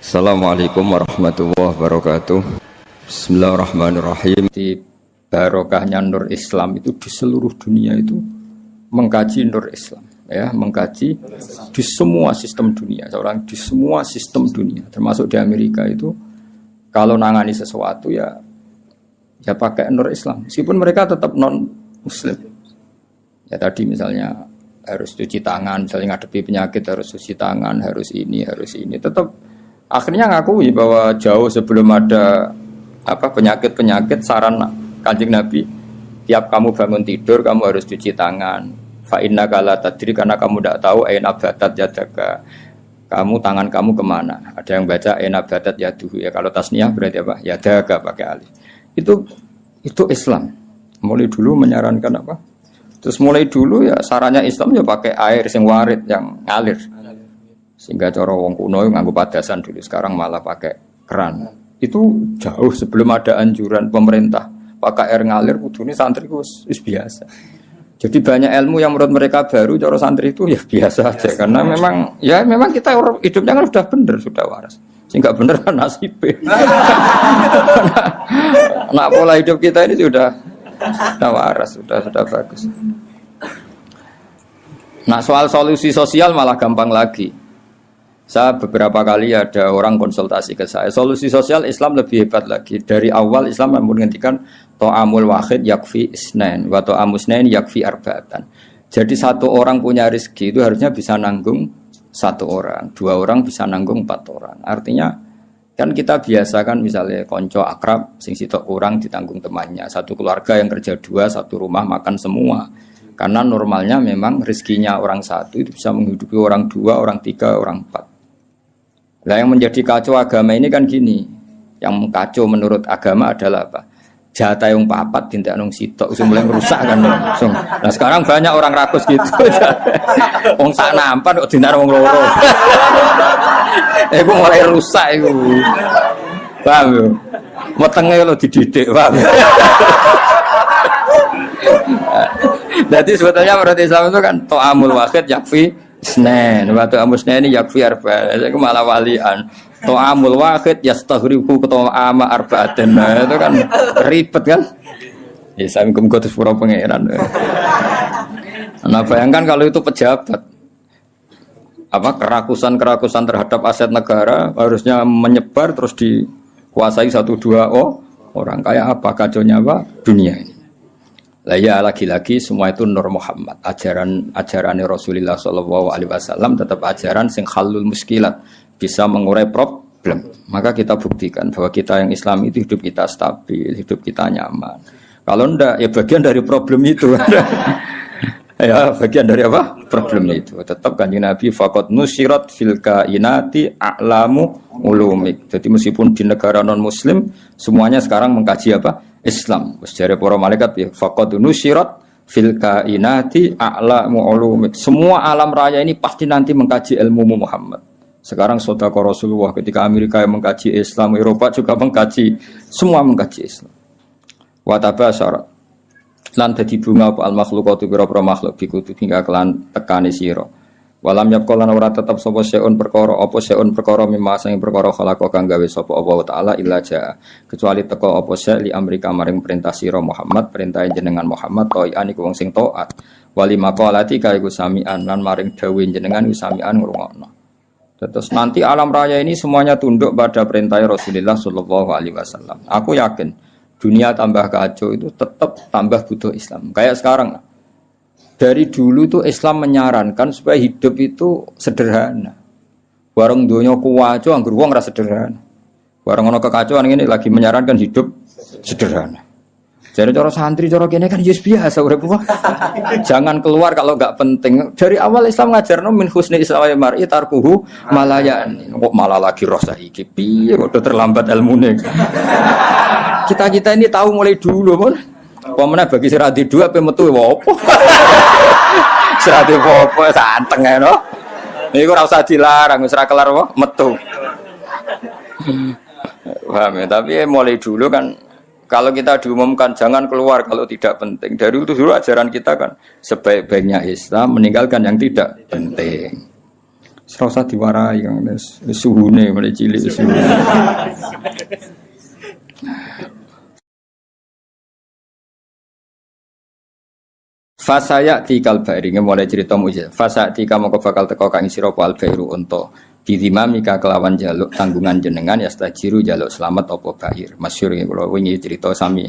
Assalamualaikum warahmatullahi wabarakatuh. Bismillahirrahmanirrahim. Di barokahnya Nur Islam itu di seluruh dunia itu mengkaji Nur Islam, ya, mengkaji di semua sistem dunia. Seorang di semua sistem dunia, termasuk di Amerika itu kalau nangani sesuatu ya pakai Nur Islam. Meskipun mereka tetap non Muslim. Ya tadi misalnya harus cuci tangan, misalnya ngadepi penyakit harus cuci tangan, harus ini, tetap akhirnya ngakui bahwa jauh sebelum ada penyakit saran Kanjeng Nabi, tiap kamu bangun tidur kamu harus cuci tangan. Fa innaka la tadri, karena kamu tidak tahu aina batat yadaka. Tangan kamu kemana? Ada yang baca aina batat yaduhu, ya kalau tasniyah berarti apa? Yadaka pakai alif. Itu Islam. Mulai dulu menyarankan apa? Terus mulai dulu ya sarannya Islam ya pakai air sing warid yang ngalir. Sehingga cara wong kuno nganggo padasan dulu, sekarang malah pakai keran. Itu jauh sebelum ada anjuran pemerintah pakai air ngalir. Kudune santri wis biasa. Jadi banyak ilmu yang menurut mereka baru, cara santri itu ya biasa aja. Karena memang kita hidupnya kan sudah benar, sudah waras. Sehingga benar kan nasibnya. Nah, pola hidup kita ini sudah waras, sudah bagus. Nah, soal solusi sosial malah gampang lagi. Saya beberapa kali ada orang konsultasi ke saya. Solusi sosial Islam lebih hebat lagi. Dari awal Islam menghentikan to'amul wahid yakfi isnain wa to'amus isnain yakfi arba'atan. Jadi satu orang punya rezeki itu harusnya bisa nanggung satu orang, dua orang bisa nanggung 4 orang. Artinya kan kita biasakan misalnya konco akrab sing sitok kurang ditanggung temannya. Satu keluarga yang kerja 2, satu rumah makan semua. Karena normalnya memang rezekinya orang satu itu bisa menghidupi orang 2, orang 3, orang 4. Nah, yang menjadi kacau agama ini kan gini. Yang kacau menurut agama adalah apa? Jatah yang papat tindak nung sitok mulai merusak kan langsung. Nah, sekarang banyak orang rakus gitu. Wong sak nampan kok tindak wong loro. Iku mulai rusak iku. Paham yo? Wetenge lho dididik, paham. Jadi sebetulnya menurut Islam itu kan to'amul wahid yakfi isnain, wa to'amus isnain yakfi arba'atan. Itu malah walian. To'amul wahid yastaghribu to'ama arba'atan. Itu kan ribet kan? Ya saya mengkotis pura pangeran. Nah, bayangkan kalau itu pejabat, kerakusan terhadap aset negara harusnya menyebar terus dikuasai 1-2 orang. Kayak apa kacaunya dunia ini? Lah ya lagi-lagi semua itu Nur Muhammad, ajaran Rasulullah sallallahu alaihi wasallam tetap ajaran sing halul muskilat, bisa mengurai problem. Maka kita buktikan bahwa kita yang Islam itu hidup kita stabil, hidup kita nyaman. Kalau enggak ya bagian dari problem itu. Ya bagian dari apa? Problem itu. Tetap Kanjeng Nabi faqad nusirat fil kainati a'lamu ulumik. Jadi meskipun di negara non muslim semuanya sekarang mengkaji apa? Islam. Sejarah para malaikat ya faqad nusirat fil kainati a'lamu ulumik. Semua alam raya ini pasti nanti mengkaji ilmu Muhammad. Sekarang sedekah Rasulullah ketika Amerika yang mengkaji Islam, Eropa juga mengkaji, semua mengkaji Islam. Wa tabasyara lan dadi bunga apa al makhluqatu pira-pira makhluk bikutu hingga kelan tekane sira. Walam yaqalan ora tetep sapa seun perkara mimma sing perkara khalaqa kang gawe sapa Allah taala illa jaa, kecuali teko apa se li amrika maring perintah sira Muhammad, perintah jenengan Muhammad toian iku wong sing taat. Wali maqalati ka iku samian lan maring dawuh jenengan iku samian ngrungokno. Terus nanti alam raya ini semuanya tunduk pada perintah Rasulullah sallallahu alaihi wasallam. Aku yakin dunia tambah kacau itu tetap tambah butuh Islam. Kayak sekarang dari dulu tuh Islam menyarankan supaya hidup itu sederhana. Warung dunia kuwaco anggur wong ora sederhana. Warung ono kekacauan ini lagi menyarankan hidup sederhana. Jadi cara santri cara kene kan yes biasa urip. Jangan keluar kalau enggak penting. Dari awal Islam ngajarno min husni islamil mar'i tarkuhu malayan. Kok malah lagi roh saiki piye kok terlambat ilmune. Kita ini tahu mulai dulu mon. Pemene bagi seradi 2 ape metu opo. Seradi opo santeng ae no. Niku ora usah dilarang wis ra kelar apa metu. Paham ya, tapi mulai dulu kan kalau kita diumumkan jangan keluar kalau tidak penting. Dari itu dulu ajaran kita kan sebaik-baiknya Islam meninggalkan yang tidak penting. Ora usah diwarai Kang wis suhune mulai cilik suhu. Fasaya tikal bairi mulai cerita mujizat. Fasa tika mongko bakal teko kang sira al bairu unta. Bidimamika kelawan jaluk tanggungan jenengan ya stajiru jaluk selamat apa bair. Masyhur iki kula wingi cerita sami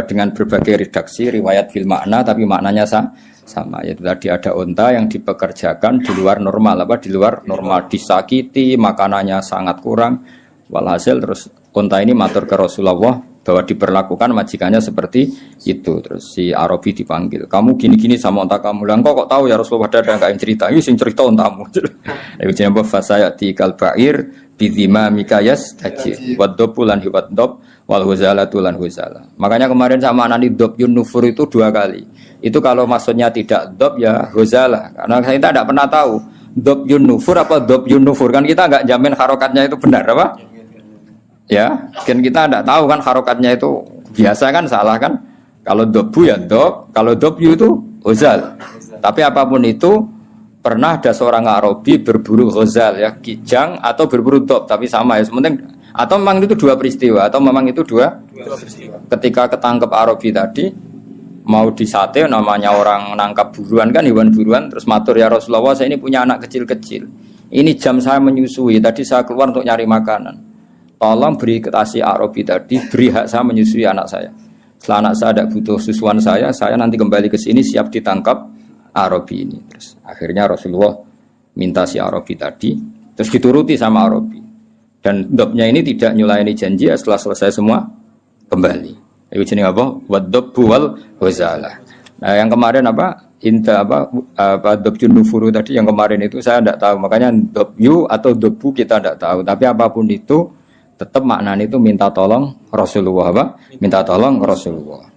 dengan berbagai redaksi riwayat bil makna tapi maknanya sama. Yaitu tadi ada unta yang dipekerjakan di luar normal di luar normal disakiti, makanannya sangat kurang. Walhasil terus unta ini matur ke Rasulullah bahwa diperlakukan majikannya seperti itu. Terus si Arabi dipanggil, kamu gini-gini sama unta kamu. Lah kok tahu ya Rasulullah, ada enggak yang cerita? Ini sing cerita untamu. Iku jenenge fasayati kal ba'ir bidima mikayas tajir waddopulan hiwat dob wal huzalatu lan huzala. Makanya kemarin sama anani dob yun nufur itu 2 kali. Itu kalau maksudnya tidak dob ya huzala. Karena kita tidak pernah tahu dob yun nufur apa dob yun nufur, kan kita enggak jamin harokatnya itu benar apa? Ya, kan kita tidak tahu kan harokatnya itu biasa kan salah kan? Kalau dobu ya dob, kalau dobyu itu huzal. Tapi apapun itu pernah ada seorang Arabi berburu huzal ya, kijang atau berburu dob, tapi sama ya. Sementing atau memang itu 2 peristiwa atau memang itu dua peristiwa. Ketika ketangkep Arabi tadi mau disate, namanya orang nangkap buruan kan, hewan buruan, terus matur ya Rasulullah, saya ini punya anak kecil-kecil. Ini jam saya menyusui, tadi saya keluar untuk nyari makanan. Tolong beri ketasi Arabi tadi, beri hak saya menyusui anak saya. Setelah anak saya tidak butuh susuan saya nanti kembali ke sini siap ditangkap Arabi ini. Terus akhirnya Rasulullah minta si Arabi tadi, terus dituruti sama Arabi. Dan dobnya ini tidak nyulaini janji, setelah selesai semua kembali. Itu jenis apa? Waddobu wal huzalah. Nah yang kemarin apa? Inta apa dobjun nufuru tadi yang kemarin itu saya tidak tahu. Makanya dobyu atau dobu kita tidak tahu. Tapi apapun itu tetap maknanya itu minta tolong Rasulullah apa? Minta tolong Rasulullah.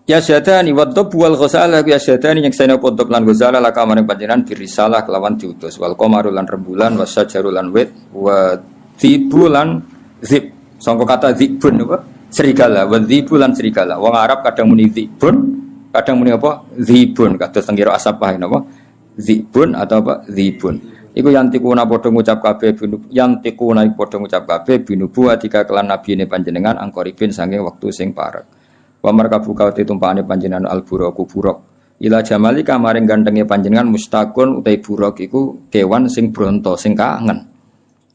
Ya syadani waddob wal ghasalah ya syadani yang saya podop lan ghasalah la kamaring panjenengan birisalah kelawan diutus wal qamaru lan rembulan wasyajaru lan wit wa dzibulan zib. Sangka kata zibun apa? Serigala, wa dzibulan serigala. Wong Arab kadang muni zibun, kadang muni apa? Zibun. Kados teng kira asapah napa? Zibun atau apa? Zibun. Iku yantikuna padha ngucap kabeh yantikuna padha ngucap kabeh binubu atika kelan nabine panjenengan angkoripin saking wektu sing parek. Wa markabu kauti tumpakane panjenengan albura kuburok. Ila jamali kamaring gantenge panjenengan mustaqun utai burok iku kewan sing bronto sing kangen.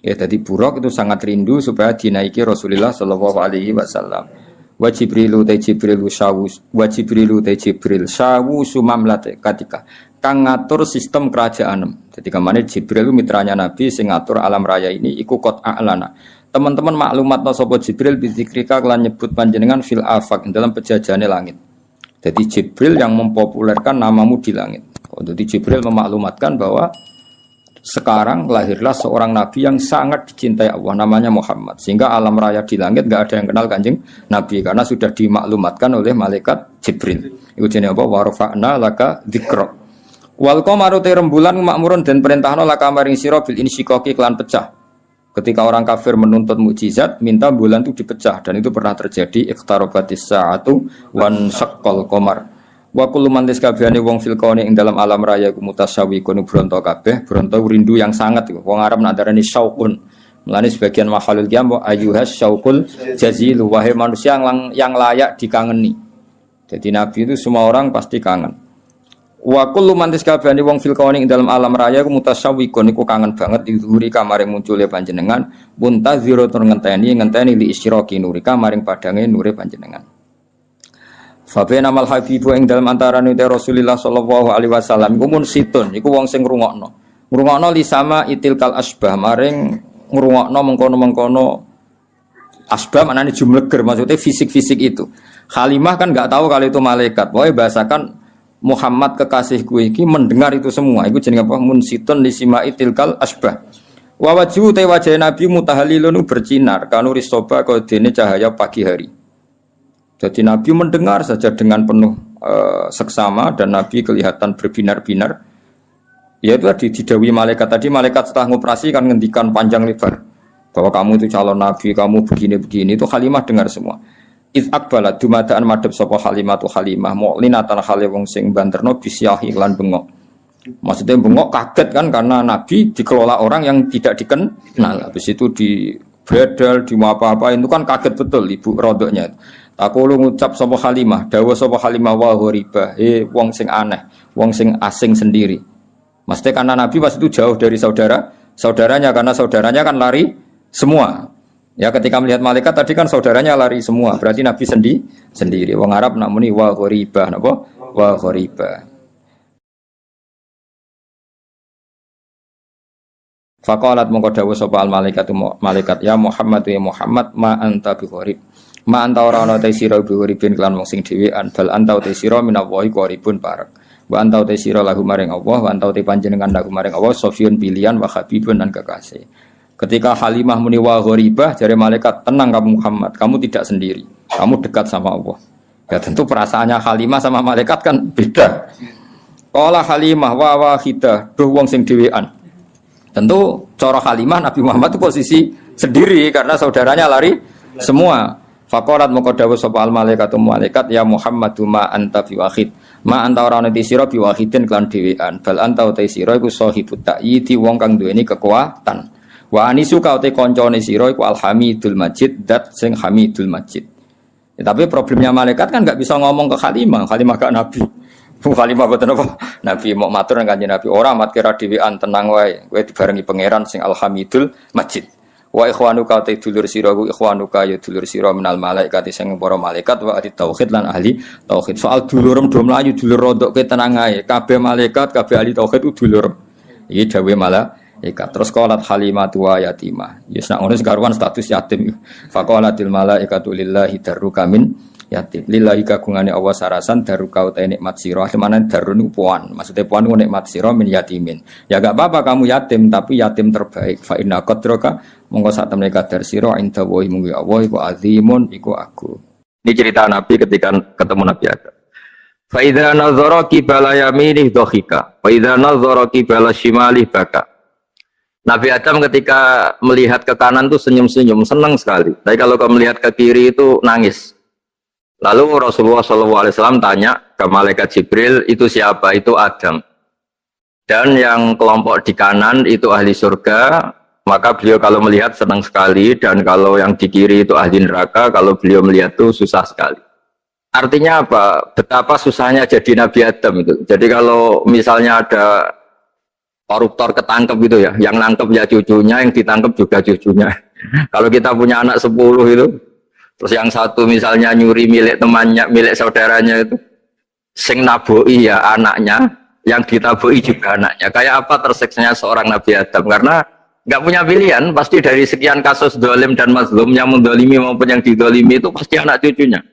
Ya dadi burok itu sangat rindu supaya dinaiki Rasulullah sallallahu alaihi wasallam. Wa Jibrilu ta Jibril syawus wa Jibrilu ta Jibril syawu sumamlate katika kang ngatur sistem kerajaan. Jadi kemana Jibril itu mitranya Nabi sing ngatur alam raya ini iku qot a'lana. Teman-teman maklumat sapa Jibril bidzikrika kelan nyebut panjenengan fil afaq dalam penjajahane langit. Jadi Jibril yang mempopulerkan namamu di langit. Jadi Jibril memaklumatkan bahwa sekarang lahirlah seorang nabi yang sangat dicintai Allah, namanya Muhammad. Sehingga alam raya di langit enggak ada yang kenal Kanjeng Nabi karena sudah dimaklumatkan oleh malaikat Jibril. Iku jenenge apa? Wa rafa'na laka dzikra. Wal qamaru rembulan makmurun dan perintahna laka maring sira bil insyiqaqi kelan pecah. Ketika orang kafir menuntut mukjizat, minta bulan itu dipecah dan itu pernah terjadi iqtarabatis sa'atu wan syaqqal qamar. Wa kullu man tisabihane wong fil kauni ing dalam alam raya ku mutasawwiqun bronto kabeh, bronto rindu yang sangat iku. Wong Arab nadarani syauqun. Mulane sebagian mahalul qiyam wa ayyuhas syauqul jazil wahai manusia yang layak dikangeni. Jadi Nabi itu semua orang pasti kangen. Wa kullu man tisabihane wong fil kauni ing dalam alam raya ku mutasawwiqun iku kangen banget dihuri kamare muncule panjenengan, muntaziro tur ngenteni li isyraqi nurika maring padange nure panjenengan. Fabena mal habibu ing dalam antarane Rasulullah sallallahu alaihi wasallam iku mun situn iku wong sing ngrungokno. Ngrungokno li sama itilkal asbah maring ngrungokno mengkono-mengkono asbah maknane jumleger maksudnya fisik-fisik itu. Halimah kan enggak tahu kalau itu malaikat. Pokoke bahasakan Muhammad kekasihku iki mendengar itu semua. Iku jenenge apa? Mun situn li sama itilkal asbah. Wa wajhu te wajah Nabi mutahallilun bersinar kanu risoba kodene cahaya pagi hari. Jadi Nabi mendengar saja dengan penuh seksama dan Nabi kelihatan berbinar-binar. Ya itu tadi didawi malaikat tadi, malaikat setelah ngoperasi kan ngendikan panjang lebar bahwa kamu itu calon Nabi, kamu begini-begini. Itu Halimah dengar semua. Iz akbalat dumadaan madhep sapa Halimah tu Halimah mu'linatan hale wong sing banterno bisyah iklan bengok. Maksudnya bengok kaget kan karena Nabi dikelola orang yang tidak dikenal. Habis itu di bredel, di apa-apa itu kan kaget betul ibu rodoknya. Aku lu ngucap sapa Halimah, dawuh sapa Halimah wa ghoriba, wong sing aneh, wong sing asing sendiri. Maksudnya karena Nabi pas itu jauh dari saudaranya karena saudaranya kan lari semua. Ya ketika melihat malaikat tadi kan saudaranya lari semua, berarti Nabi sendiri. Wong Arab nak muni wa ghoriba, napa? Wa ghoriba. Faqalat mongko dawuh sapa al malaikat ya Muhammad ya Muhammad ma anta bi gharib ma anta ora ana te sira bi gharibin kelan wong sing dhewean bal anta te sira minallahi gharibun parek wa anta te sira lahu maring Allah wa anta te panjenengan lahu maring Allah sofiyun pilihan wa habibun dan kekasih. Ketika Halimah muni wa gharibah jare malaikat tenang kamu Muhammad kamu tidak sendiri kamu dekat sama Allah. Ya tentu perasaannya Halimah sama malaikat kan beda. Qala Halimah wa wahidah duh wong sing dhewean. Tentu cara Halimah Nabi Muhammad itu posisi sendiri karena saudaranya lari semua. Faqalat moko dawuh sapa al malaikatu malaikat ya Muhammadu ma anta biwahid. Ma anta ora ana sira biwahidin kelan dhewean. Bal anta uta sira iku sahibut ta'yidi wong kang duweni kekuatan. Wa anisuka uta kancane sira iku alhamidul majid dat sing hamidul majid. Ya, tapi problemnya malaikat kan enggak bisa ngomong ke Halimah gak Nabi. Halimah boten apa? Nabi mau matur nang Kanjeng Nabi, ora mat kira dhewean tenang wae, kowe dibarengi pangeran sing Alhamidul Majid. Wa ikhwanuka ta dulur sira ku ikhwanuka ya dulur sira minal malaikat sing para malaikat wa ahli tauhid lan ahli tauhid. Soal dulurem do mlayu dulur rodok kowe tenang ae, kabeh malaikat kabeh ahli tauhid ku dulur. Iki dawuhe malaikat. Terus qalat Halimatu wa yatimah. Ya sak ngono sekaruan status yatim. Faqalatil malaikatu lillahi darruka min yatim lillahi kagungane Allah sarasan daruka uta nikmat sira semana darun puan maksudnya puan ku nikmat sira min yatimin ya gak apa-apa kamu yatim tapi yatim terbaik fa inna qadraka monggo sak temene kadar sira inda wa munggu Allah iku azimun iku aku. Ini cerita Nabi ketika ketemu Nabi Adam. Fa idza nazara qibala yaminih dhahika fa idza nazara qibala shimalih baka. Nabi Adam ketika melihat ke kanan tuh senyum-senyum senang sekali tapi kalau kamu melihat ke kiri itu nangis. Lalu Rasulullah SAW tanya ke malaikat Jibril, itu siapa? Itu Adam. Dan yang kelompok di kanan itu ahli surga, maka beliau kalau melihat senang sekali, dan kalau yang di kiri itu ahli neraka, kalau beliau melihat itu susah sekali. Artinya apa? Betapa susahnya jadi Nabi Adam itu. Jadi kalau misalnya ada koruptor ketangkep gitu ya, yang nangkep ya cucunya, yang ditangkep juga cucunya. Kalau kita punya anak 10 itu, terus yang satu misalnya nyuri milik temannya, milik saudaranya itu, sing naboi ya anaknya, yang ditaboi juga anaknya. Kayak apa tersiksanya seorang Nabi Adam? Karena nggak punya pilihan, pasti dari sekian kasus dolim dan mazlum, yang mendolimi maupun yang didolimi itu pasti anak cucunya.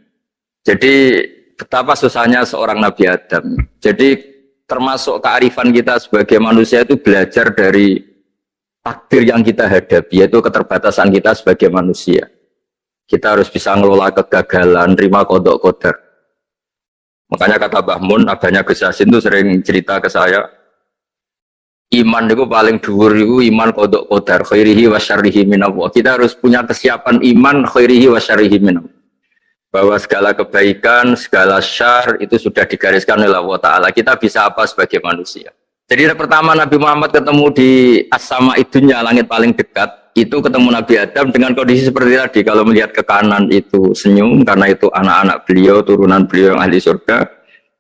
Jadi betapa susahnya seorang Nabi Adam. Jadi termasuk kearifan kita sebagai manusia itu belajar dari takdir yang kita hadapi, yaitu keterbatasan kita sebagai manusia. Kita harus bisa ngelola kegagalan, terima kodok kodar. Makanya kata Mbah Mun, abahnya Gus Yasin itu sering cerita ke saya, iman itu paling dhuwur itu iman kodok kodar, khairihi wa syarrihi minallah. Kita harus punya kesiapan iman khairihi wa syarrihi minallah. Bahwa segala kebaikan, segala syar itu sudah digariskan oleh Allah Ta'ala. Kita bisa apa sebagai manusia. Jadi pertama Nabi Muhammad ketemu di as-sama idunya, langit paling dekat, itu ketemu Nabi Adam dengan kondisi seperti tadi. Kalau melihat ke kanan itu senyum karena itu anak-anak beliau, turunan beliau yang ahli surga.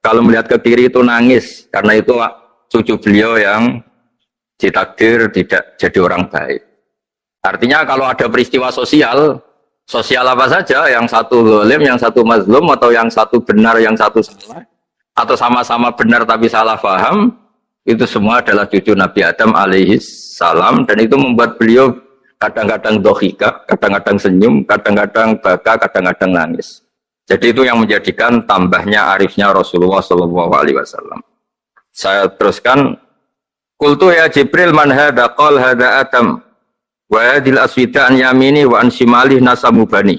Kalau melihat ke kiri itu nangis karena itu cucu beliau yang ditakdir tidak jadi orang baik. Artinya kalau ada peristiwa sosial apa saja, yang satu zalim, yang satu mazlum, atau yang satu benar, yang satu salah, atau sama-sama benar tapi salah paham, itu semua adalah cucu Nabi Adam alaihis salam, dan itu membuat beliau kadang-kadang dohika, kadang-kadang senyum, kadang-kadang baka, kadang-kadang nangis. Jadi itu yang menjadikan tambahnya arifnya Rasulullah SAW. Saya teruskan, Qultu ya Jibril man hadha qal hadha Adam wa hadhil aswida an yamini wa an shimalih nasamu bani.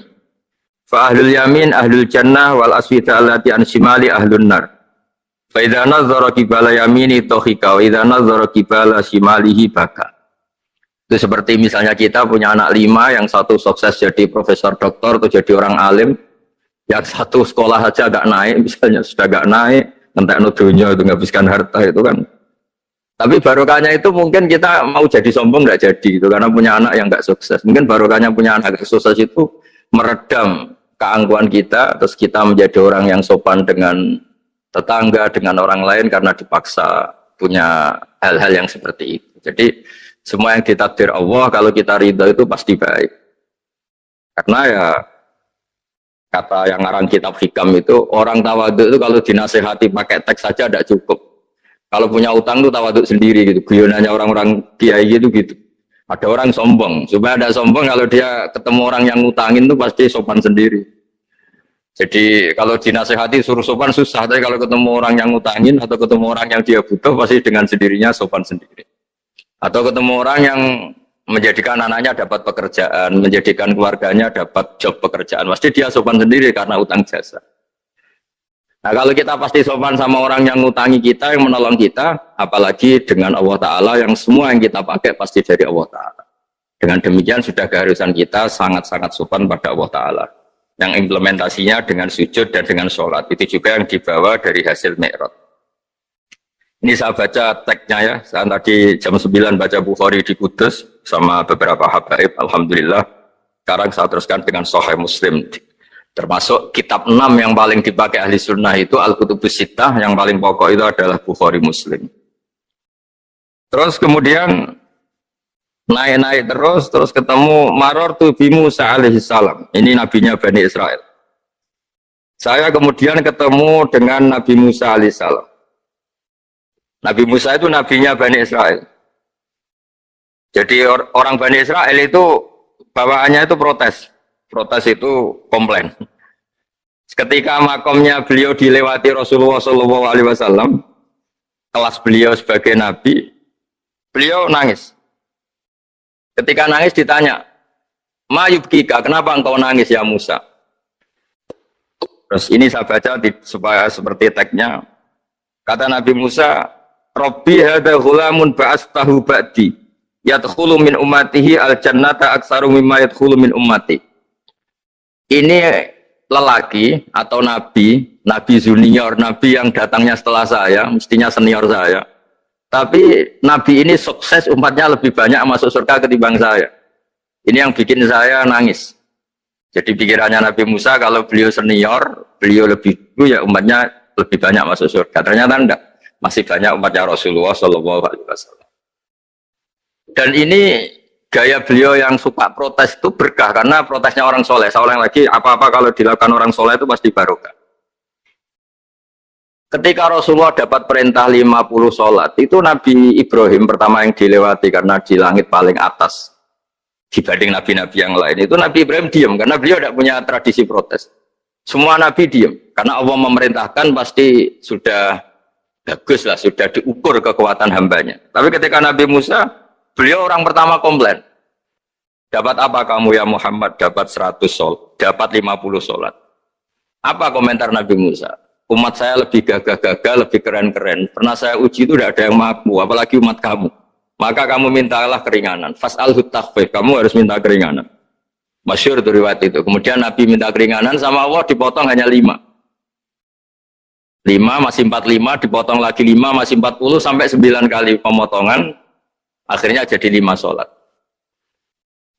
Fa ahlul yamin ahlul jannah wal aswida allati an shimali ahlun nar. Fa idza nazara qibala yamini dohika wa idza nazara qibala shimalihi baka. Itu seperti misalnya kita punya anak 5, yang satu sukses jadi profesor doktor atau jadi orang alim, yang satu sekolah saja agak naik, misalnya sudah agak naik, entek no dunia itu menghabiskan harta itu kan Tapi barokahnya itu mungkin kita mau jadi sombong nggak jadi gitu karena punya anak yang nggak sukses. Mungkin barokahnya punya anak yang sukses itu meredam keangkuhan kita, terus kita menjadi orang yang sopan dengan tetangga, dengan orang lain karena dipaksa punya hal-hal yang seperti itu. Jadi semua yang ditakdir Allah kalau kita ridha itu pasti baik. Karena ya kata yang ngarang kitab hikam itu orang tawadhu itu kalau dinasehati pakai teks saja tidak cukup. Kalau punya utang tuh tawaduk sendiri gitu. Guyonannya orang-orang kiai gitu gitu. Ada orang sombong. Supaya ada sombong kalau dia ketemu orang yang ngutangin tuh pasti sopan sendiri. Jadi kalau dinasehati suruh sopan susah. Tapi kalau ketemu orang yang ngutangin atau ketemu orang yang dia butuh pasti dengan sendirinya sopan sendiri. Atau ketemu orang yang menjadikan anaknya dapat pekerjaan, menjadikan keluarganya dapat job pekerjaan. Pasti dia sopan sendiri karena utang jasa. Nah kalau kita pasti sopan sama orang yang ngutangi kita, yang menolong kita, apalagi dengan Allah Ta'ala yang semua yang kita pakai pasti dari Allah Ta'ala. Dengan demikian sudah keharusan kita sangat-sangat sopan pada Allah Ta'ala. Yang implementasinya dengan sujud dan dengan sholat. Itu juga yang dibawa dari hasil Mi'raj. Ini saya baca teksnya ya, saya tadi jam 9 baca Bukhari di Kudus sama beberapa habaib, Alhamdulillah. Sekarang saya teruskan dengan Sahih Muslim. Termasuk kitab 6 yang paling dipakai ahli sunnah itu Al-Kutubus Sittah, yang paling pokok itu adalah Bukhari Muslim. Terus kemudian naik-naik terus ketemu Marartu bi Musa alaihi salam. Ini nabinya Bani Israel. Saya kemudian ketemu dengan Nabi Musa alaihi salam. Nabi Musa itu nabinya Bani Israel. Jadi orang Bani Israel itu bawaannya itu protes. Protes itu komplain. Ketika makomnya beliau dilewati Rasulullah SAW, kelas beliau sebagai nabi, beliau nangis. Ketika nangis ditanya, "Ma yubkika, kenapa engkau nangis ya Musa?" Terus ini saya baca supaya seperti teksnya. Kata Nabi Musa, "Rabbi hadza ghulamun ba'astahu ba'di, yadkhulu min ummatihi al-jannata aktsaru mimma yadkhulu min ummati." Ini lelaki atau nabi junior, nabi yang datangnya setelah saya, mestinya senior saya. Tapi nabi ini sukses, umatnya lebih banyak masuk surga ketimbang saya. Ini yang bikin saya nangis. Jadi pikirannya Nabi Musa kalau beliau senior, beliau lebih dulu ya umatnya lebih banyak masuk surga. Ternyata enggak, masih banyak umatnya Rasulullah SAW. Dan ini gaya beliau yang suka protes itu berkah karena protesnya orang soleh. Saya ulang lagi, apa-apa kalau dilakukan orang soleh itu pasti barokah. Ketika Rasulullah dapat perintah 50 sholat, itu Nabi Ibrahim pertama yang dilewati karena di langit paling atas dibanding nabi-nabi yang lain. Itu Nabi Ibrahim diam karena beliau tidak punya tradisi protes. Semua nabi diam karena Allah memerintahkan pasti sudah bagus lah, sudah diukur kekuatan hambanya. Tapi ketika Nabi Musa, beliau orang pertama komplain. Dapat apa kamu ya Muhammad? Dapat 100 sholat, dapat 50 sholat. Apa komentar Nabi Musa? Umat saya lebih gagah-gagah, lebih keren-keren. Pernah saya uji itu tidak ada yang mampu, apalagi umat kamu. Maka kamu mintalah keringanan. Fas'alhu takhfif, kamu harus minta keringanan. Masyhur itu riwayat itu. Kemudian Nabi minta keringanan sama Allah dipotong hanya 5. 5 masih 45, dipotong lagi 5 masih 40 sampai 9 kali pemotongan. Akhirnya jadi 5 sholat.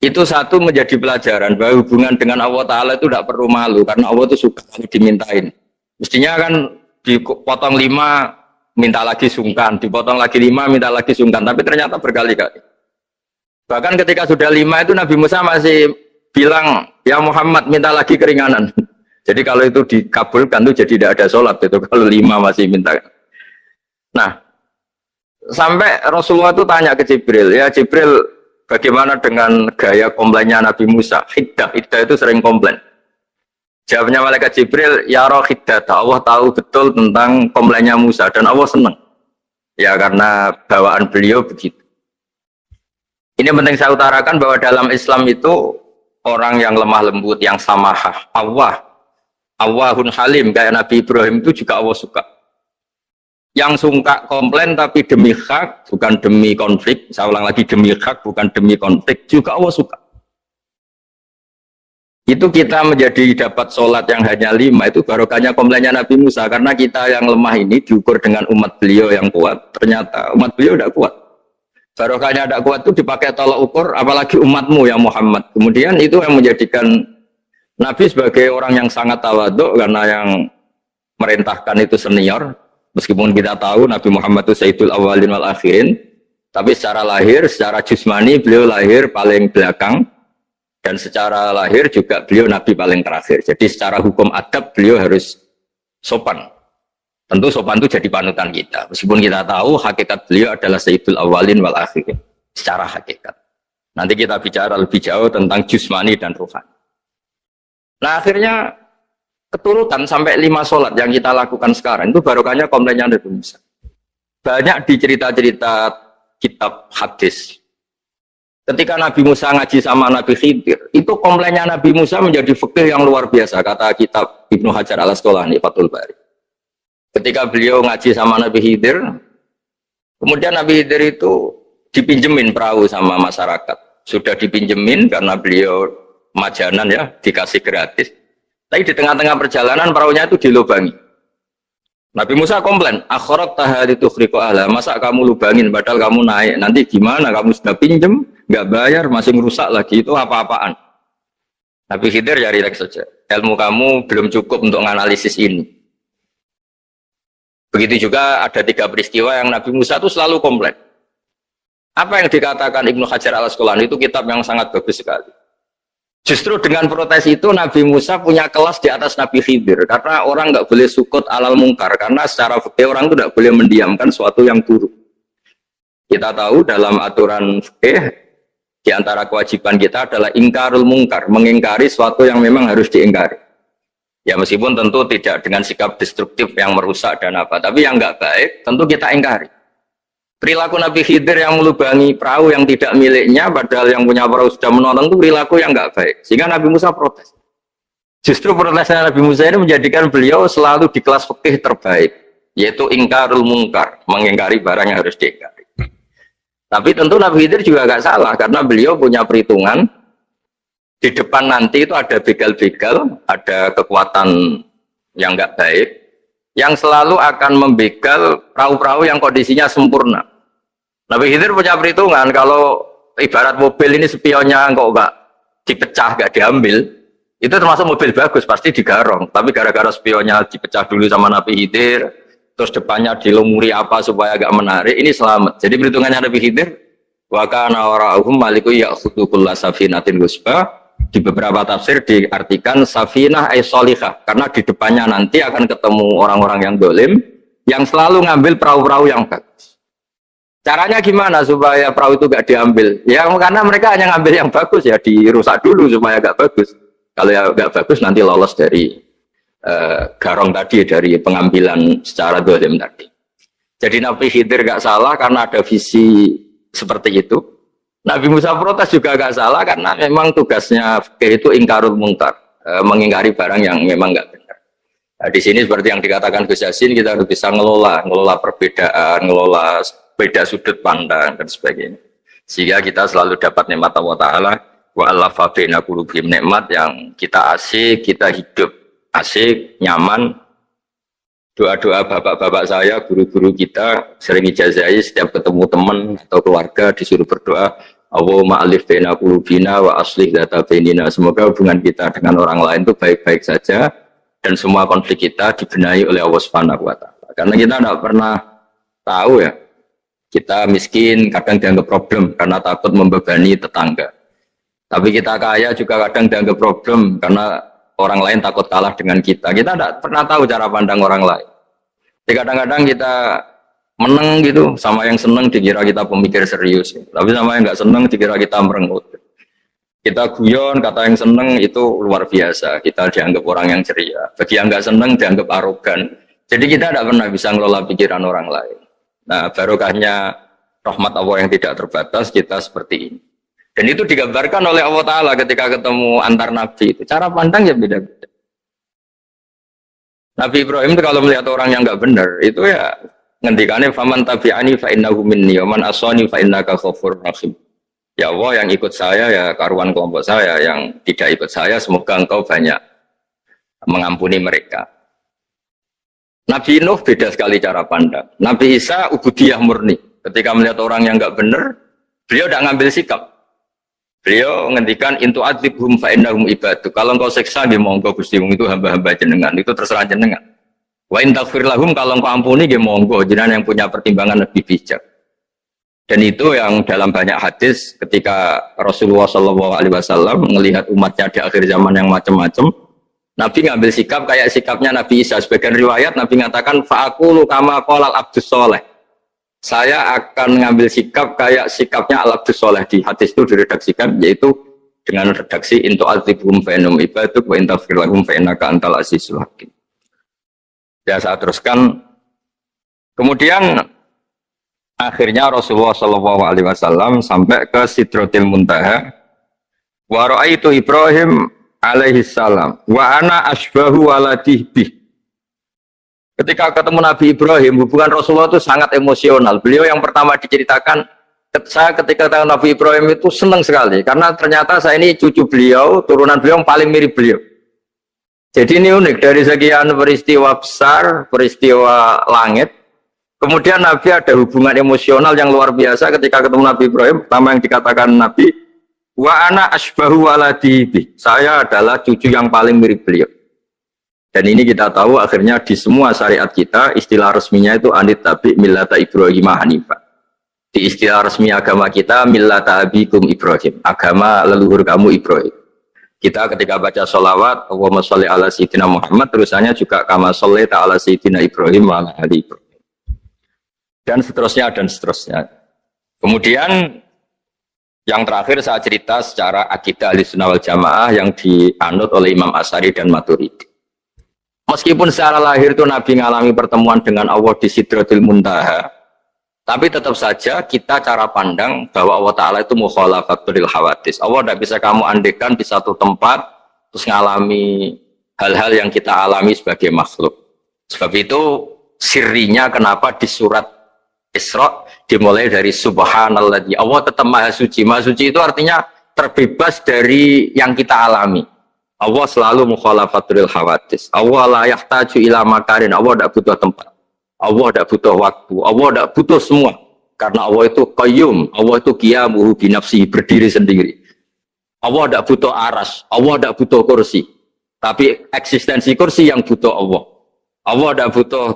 Itu satu menjadi pelajaran bahwa hubungan dengan Allah Ta'ala itu tidak perlu malu. Karena Allah itu suka dimintain. Mestinya kan dipotong 5, minta lagi sungkan. Dipotong lagi 5, minta lagi sungkan. Tapi ternyata berkali-kali. Bahkan ketika sudah 5 itu Nabi Musa masih bilang, ya Muhammad minta lagi keringanan. Jadi kalau itu dikabulkan itu jadi tidak ada sholat. Itu kalau 5 masih minta. Nah. Sampai Rasulullah itu tanya ke Jibril, ya Jibril bagaimana dengan gaya komplainnya Nabi Musa? Hiddah itu sering komplain. Jawabnya malaikat Jibril, ya roh hiddah, Allah tahu betul tentang komplainnya Musa dan Allah senang. Ya karena bawaan beliau begitu. Ini penting saya utarakan bahwa dalam Islam itu orang yang lemah lembut, yang samahah, Allahun halim, kayak Nabi Ibrahim itu juga Allah suka. Yang suka komplain tapi demi hak, bukan demi konflik. Saya ulang lagi, demi hak, bukan demi konflik. Juga Allah suka. Itu kita menjadi dapat sholat yang hanya 5, itu barokahnya komplainnya Nabi Musa. Karena kita yang lemah ini diukur dengan umat beliau yang kuat, ternyata umat beliau tidak kuat. Barokahnya tidak kuat itu dipakai tolak ukur, apalagi umatmu yang Muhammad. Kemudian itu yang menjadikan Nabi sebagai orang yang sangat tawaduk, karena yang merintahkan itu senior. Meskipun kita tahu Nabi Muhammad itu Sayyidul Awwalin wal Akhirin, tapi secara lahir, secara jusmani beliau lahir paling belakang. Dan secara lahir juga beliau Nabi paling terakhir. Jadi secara hukum adab beliau harus sopan. Tentu sopan itu jadi panutan kita. Meskipun kita tahu hakikat beliau adalah Sayyidul Awwalin wal Akhirin. Secara hakikat. Nanti kita bicara lebih jauh tentang jusmani dan ruhani. Nah akhirnya keturutan sampai 5 sholat yang kita lakukan sekarang itu barokahnya komplainnya Nabi Musa. Banyak di cerita-cerita kitab hadis. Ketika Nabi Musa ngaji sama Nabi Khidir, itu komplainnya Nabi Musa menjadi fikih yang luar biasa, kata kitab Ibnu Hajar al-Asqalani, Fathul Bari. Ketika beliau ngaji sama Nabi Khidir, kemudian Nabi Khidir itu dipinjemin perahu sama masyarakat. Sudah dipinjemin karena beliau majanan ya, dikasih gratis. Tapi di tengah-tengah perjalanan perahunya itu dilubangi. Nabi Musa komplain, akhirat tahari tukhriqu ahla, masa kamu lubangin padahal kamu naik, nanti gimana, kamu sudah pinjem, nggak bayar, masih merusak lagi, itu apa-apaan. Nabi Khidir ya rileks saja, ilmu kamu belum cukup untuk menganalisis ini. Begitu juga ada 3 peristiwa yang Nabi Musa itu selalu komplain. Apa yang dikatakan Ibnu Hajar al-Asqalani itu kitab yang sangat bagus sekali. Justru dengan protes itu Nabi Musa punya kelas di atas Nabi Khidir, karena orang nggak boleh sukut alal mungkar, karena secara fikih orang itu nggak boleh mendiamkan sesuatu yang buruk. Kita tahu dalam aturan fikih di antara kewajiban kita adalah ingkarul mungkar, mengingkari sesuatu yang memang harus diingkari. Ya meskipun tentu tidak dengan sikap destruktif yang merusak dan apa, tapi yang nggak baik tentu kita ingkari. Perilaku Nabi Khidir yang melubangi perahu yang tidak miliknya, padahal yang punya perahu sudah menonton, itu perilaku yang nggak baik. Sehingga Nabi Musa protes. Justru protesnya Nabi Musa ini menjadikan beliau selalu di kelas fikih terbaik, yaitu ingkarul mungkar, mengingkari barang yang harus diingkari. Tapi tentu Nabi Khidir juga nggak salah, karena beliau punya perhitungan di depan nanti itu ada begal-begal, ada kekuatan yang nggak baik, yang selalu akan membegal perahu-perahu yang kondisinya sempurna. Nabi Khidir punya perhitungan, kalau ibarat mobil ini spionnya kok nggak dipecah, nggak diambil, itu termasuk mobil bagus, pasti digarong. Tapi gara-gara spionnya dipecah dulu sama Nabi Khidir, terus depannya dilumuri apa supaya agak menarik, ini selamat. Jadi perhitungannya Nabi Khidir, wa kana wara'uhum maliku ya'khudhu kulla safinatin ghusba. Di beberapa tafsir diartikan safinah ay sholihah, karena di depannya nanti akan ketemu orang-orang yang dolim yang selalu ngambil perahu-perahu yang bagus. Caranya gimana supaya perahu itu gak diambil? Ya karena mereka hanya ngambil yang bagus, ya dirusak dulu supaya gak bagus. Kalau ya gak bagus nanti lolos dari garong tadi, dari pengambilan secara dolim tadi. Jadi Nabi Khidir gak salah karena ada visi seperti itu. Nabi Musa protes juga gak salah karena memang tugasnya itu ingkarul mungkar, mengingkari barang yang memang gak benar. Nah, di sini seperti yang dikatakan Gus Yassin, kita harus bisa ngelola perbedaan, ngelola beda sudut pandang dan sebagainya. Sehingga kita selalu dapat nikmat Allah Ta'ala, wa allafa baina qulubihim, nikmat yang kita asik, kita hidup asik, nyaman. Doa-doa bapak-bapak saya, guru-guru kita sering ijazahi setiap ketemu teman atau keluarga disuruh berdoa, Allahumma alif baina qulubina wa aslih dzata bainina. Semoga hubungan kita dengan orang lain itu baik-baik saja dan semua konflik kita dibenahi oleh Allah Subhanahu wa taala. Karena kita tidak pernah tahu ya, kita miskin kadang dianggap problem karena takut membebani tetangga. Tapi kita kaya juga kadang dianggap problem karena orang lain takut kalah dengan kita. Kita tidak pernah tahu cara pandang orang lain. Jadi kadang-kadang kita menang gitu, sama yang seneng dikira kita pemikir serius. Tapi sama yang nggak seneng dikira kita merengut. Kita guyon, kata yang seneng itu luar biasa. Kita dianggap orang yang ceria. Bagi yang nggak seneng dianggap arogan. Jadi kita tidak pernah bisa ngelola pikiran orang lain. Nah, barokahnya rahmat Allah yang tidak terbatas, kita seperti ini. Dan itu digambarkan oleh Allah Ta'ala ketika ketemu antar Nabi. Itu cara pandang ya beda-beda. Nabi Ibrahim itu kalau melihat orang yang nggak benar, itu ya ngendikane faman tabi'ani fa innahu minni wa man asani fa innaka ghafurur rahim. Ya Allah, yang ikut saya ya karuan kelompok saya, yang tidak ikut saya semoga engkau banyak mengampuni mereka. Nabi Nuh beda sekali cara pandang. Nabi Isa ubudiyah murni. Ketika melihat orang yang enggak benar, beliau tidak ngambil sikap. Beliau ngendikan intu adzibhum fa innahum ibadu. Kalau engkau seksa nggih monggo Gusti, itu hamba-hamba jenengan, itu terserah jenengan. Wa in taghfir lahum, kalau engkau ampuni nggih monggo, jenengan yang punya pertimbangan lebih bijak. Dan itu yang dalam banyak hadis ketika Rasulullah SAW melihat umatnya di akhir zaman yang macam-macam, Nabi ngambil sikap kayak sikapnya Nabi Isa. Sebagian riwayat Nabi mengatakan fa'aqulu kama qala al-abdus soleh. Saya akan ngambil sikap kayak sikapnya al-abdus soleh. Di hadis itu diredaksikan yaitu dengan redaksi intu azibhum fa innahum ibaduk wa in taghfir lahum fa innaka antal azizul hakim. Ya, saya teruskan. Kemudian akhirnya Rasulullah SAW sampai ke Sidratil Muntaha. Wa ra'aitu Ibrahim alaihi salam wa ana asbahu waladih bih. Ketika ketemu Nabi Ibrahim, hubungan Rasulullah itu sangat emosional. Beliau yang pertama diceritakan, saya ketika ketemu Nabi Ibrahim itu senang sekali karena ternyata saya ini cucu beliau, turunan beliau yang paling mirip beliau. Jadi ini unik, dari sekian peristiwa besar, peristiwa langit, kemudian Nabi ada hubungan emosional yang luar biasa ketika ketemu Nabi Ibrahim. Pertama yang dikatakan Nabi, wa ana asbahu waladihi. Saya adalah cucu yang paling mirip beliau. Dan ini kita tahu akhirnya di semua syariat kita istilah resminya itu anit tabi millata Ibrahim hanifah. Di istilah resmi agama kita millata abikum Ibrahim, agama leluhur kamu Ibrahim. Kita ketika baca sholawat Allahumma sholli ala sayyidina Muhammad, terusannya juga kama sholli ta'ala sayyidina Ibrahim wa ala ali Ibrahim. Dan seterusnya dan seterusnya. Kemudian yang terakhir saya cerita secara akidah Ahlussunnah wal Jamaah yang dianut oleh Imam Asy'ari dan Maturidi. Meskipun secara lahir itu Nabi mengalami pertemuan dengan Allah di Sidratul Muntaha, tapi tetap saja kita cara pandang bahwa Allah Ta'ala itu mukhalafatul hawadis. Allah tidak bisa kamu andekan di satu tempat terus mengalami hal-hal yang kita alami sebagai makhluk. Sebab itu sirinya kenapa di surat Isra dimulai dari subhanalladzi. Allah tetap maha suci. Maha suci itu artinya terbebas dari yang kita alami. Allah selalu mukhalafatul hawadis. Allah la yahtaju ila makarin. Allah tidak butuh tempat. Allah tidak butuh waktu. Allah tidak butuh semua. Karena Allah itu qayyum. Allah itu qiyamuhu binafsihi, berdiri sendiri. Allah tidak butuh aras. Allah tidak butuh kursi. Tapi eksistensi kursi yang butuh Allah. Allah tidak butuh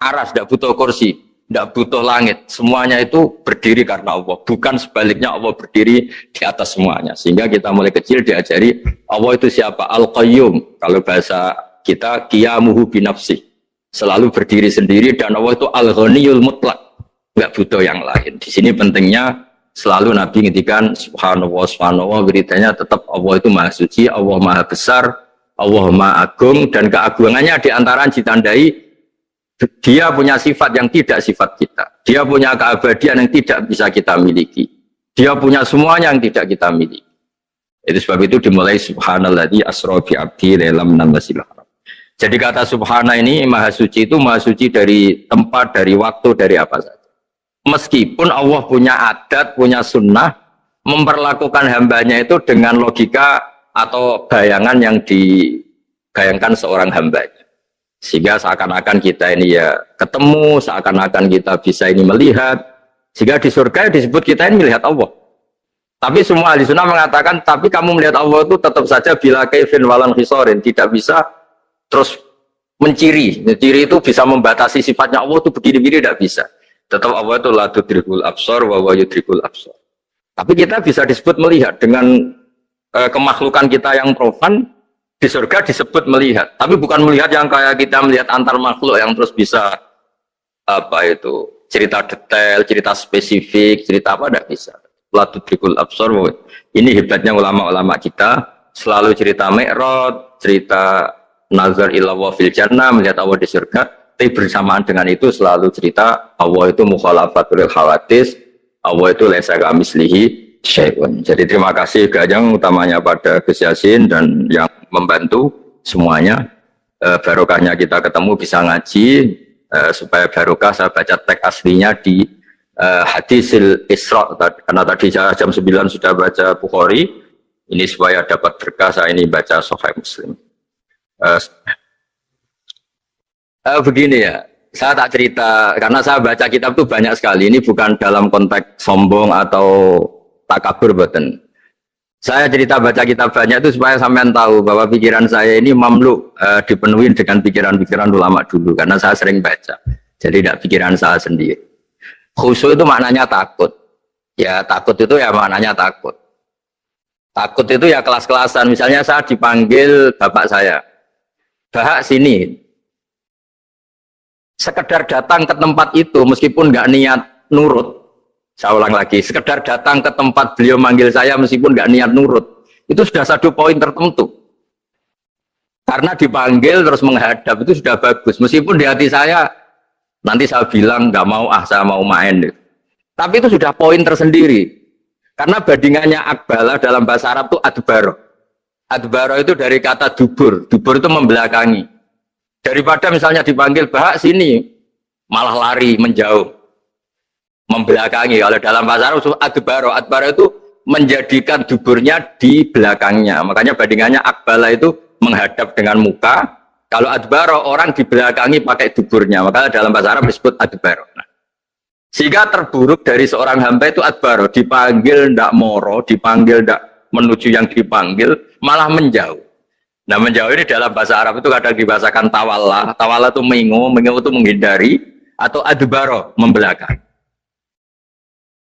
aras, tidak butuh kursi, tidak butuh langit. Semuanya itu berdiri karena Allah. Bukan sebaliknya Allah berdiri di atas semuanya. Sehingga kita mulai kecil diajari Allah itu siapa? Al-Qayyum. Kalau bahasa kita qiyamuhu binafsi. Selalu berdiri sendiri, dan Allah itu Al-Ghaniyul Mutlaq. Enggak butuh yang lain. Di sini pentingnya selalu Nabi ngintikan subhanallah, subhanallah, wiridanya tetap Allah itu maha suci, Allah maha besar, Allah maha agung, dan keagungannya diantara ditandai dia punya sifat yang tidak sifat kita. Dia punya keabadian yang tidak bisa kita miliki. Dia punya semuanya yang tidak kita miliki. Itu sebab itu dimulai subhanalladzi asra bi 'abdi lailam minal masjidil haram. Jadi kata subhana ini maha suci itu maha suci dari tempat, dari waktu, dari apa saja. Meskipun Allah punya adat, punya sunnah memperlakukan hambanya itu dengan logika atau bayangan yang dibayangkan seorang hambanya. Sehingga seakan-akan kita ini ya ketemu, seakan-akan kita bisa ini melihat. Sehingga di surga disebut kita ini melihat Allah. Tapi semua ahli sunnah mengatakan, tapi kamu melihat Allah itu tetap saja bila kaifin walan khisorin. Tidak bisa terus menciri. Menciri itu bisa membatasi sifatnya Allah itu begini-begini, tidak bisa. Tetap Allah itu la tudrikul absar wa huwa yudrikul absar. Tapi kita bisa disebut melihat dengan kemakhlukan kita yang profan. Di surga disebut melihat, tapi bukan melihat yang kayak kita melihat antar makhluk yang terus bisa apa itu cerita detail, cerita spesifik, cerita apa, tidak bisa. La tudrikul absar. Ini hebatnya ulama-ulama kita, selalu cerita Mi'raj, cerita nazar ila wa fil jannah, melihat Allah di surga, tapi bersamaan dengan itu selalu cerita Allah itu mukhalafatul hawadis, Allah itu laisa kamislihi syai'un. Jadi terima kasih Gajang utamanya pada Gus Yasin dan yang membantu semuanya. Barokahnya kita ketemu bisa ngaji, supaya barokah saya baca teks aslinya di hadisil Isra, karena tadi saya jam 9 sudah baca Bukhari, ini supaya dapat berkah saya ini baca Sahih Muslim. Begini ya, saya tak cerita karena saya baca kitab itu banyak sekali. Ini bukan dalam konteks sombong atau takabur, boten. Saya cerita baca kitab banyak itu supaya sampean tahu bahwa pikiran saya ini mamluk, dipenuhi dengan pikiran-pikiran ulama dulu karena saya sering baca. Jadi tidak pikiran saya sendiri. Khusyuk itu maknanya takut. Ya takut itu ya maknanya takut. Takut itu ya kelas-kelasan. Misalnya saya dipanggil bapak saya, "Bahak sini." Sekedar datang ke tempat itu meskipun nggak niat nurut. Saya ulang lagi, sekedar datang ke tempat beliau manggil saya meskipun nggak niat nurut, itu sudah satu poin tertentu. Karena dipanggil terus menghadap itu sudah bagus. Meskipun di hati saya nanti saya bilang nggak mau, saya mau main. Tapi itu sudah poin tersendiri. Karena bandingannya akbala dalam bahasa Arab itu adbaro. Adbaro itu dari kata dubur. Dubur itu membelakangi. Daripada misalnya dipanggil bahak sini, malah lari menjauh. Membelakangi. Kalau dalam bahasa Arab adbaro itu menjadikan duburnya di belakangnya. Makanya bandingannya akbala itu menghadap dengan muka. Kalau adbaro orang di belakangi pakai duburnya. Makanya dalam bahasa Arab disebut adbaro. Nah, sehingga terburuk dari seorang hamba itu adbaro, dipanggil ndak moro, dipanggil ndak menuju yang dipanggil, malah menjauh. Nah, menjauh ini dalam bahasa Arab itu kadang dibahasakan tawalla. Tawalla itu mengo itu menghindari, atau adbaro membelakang.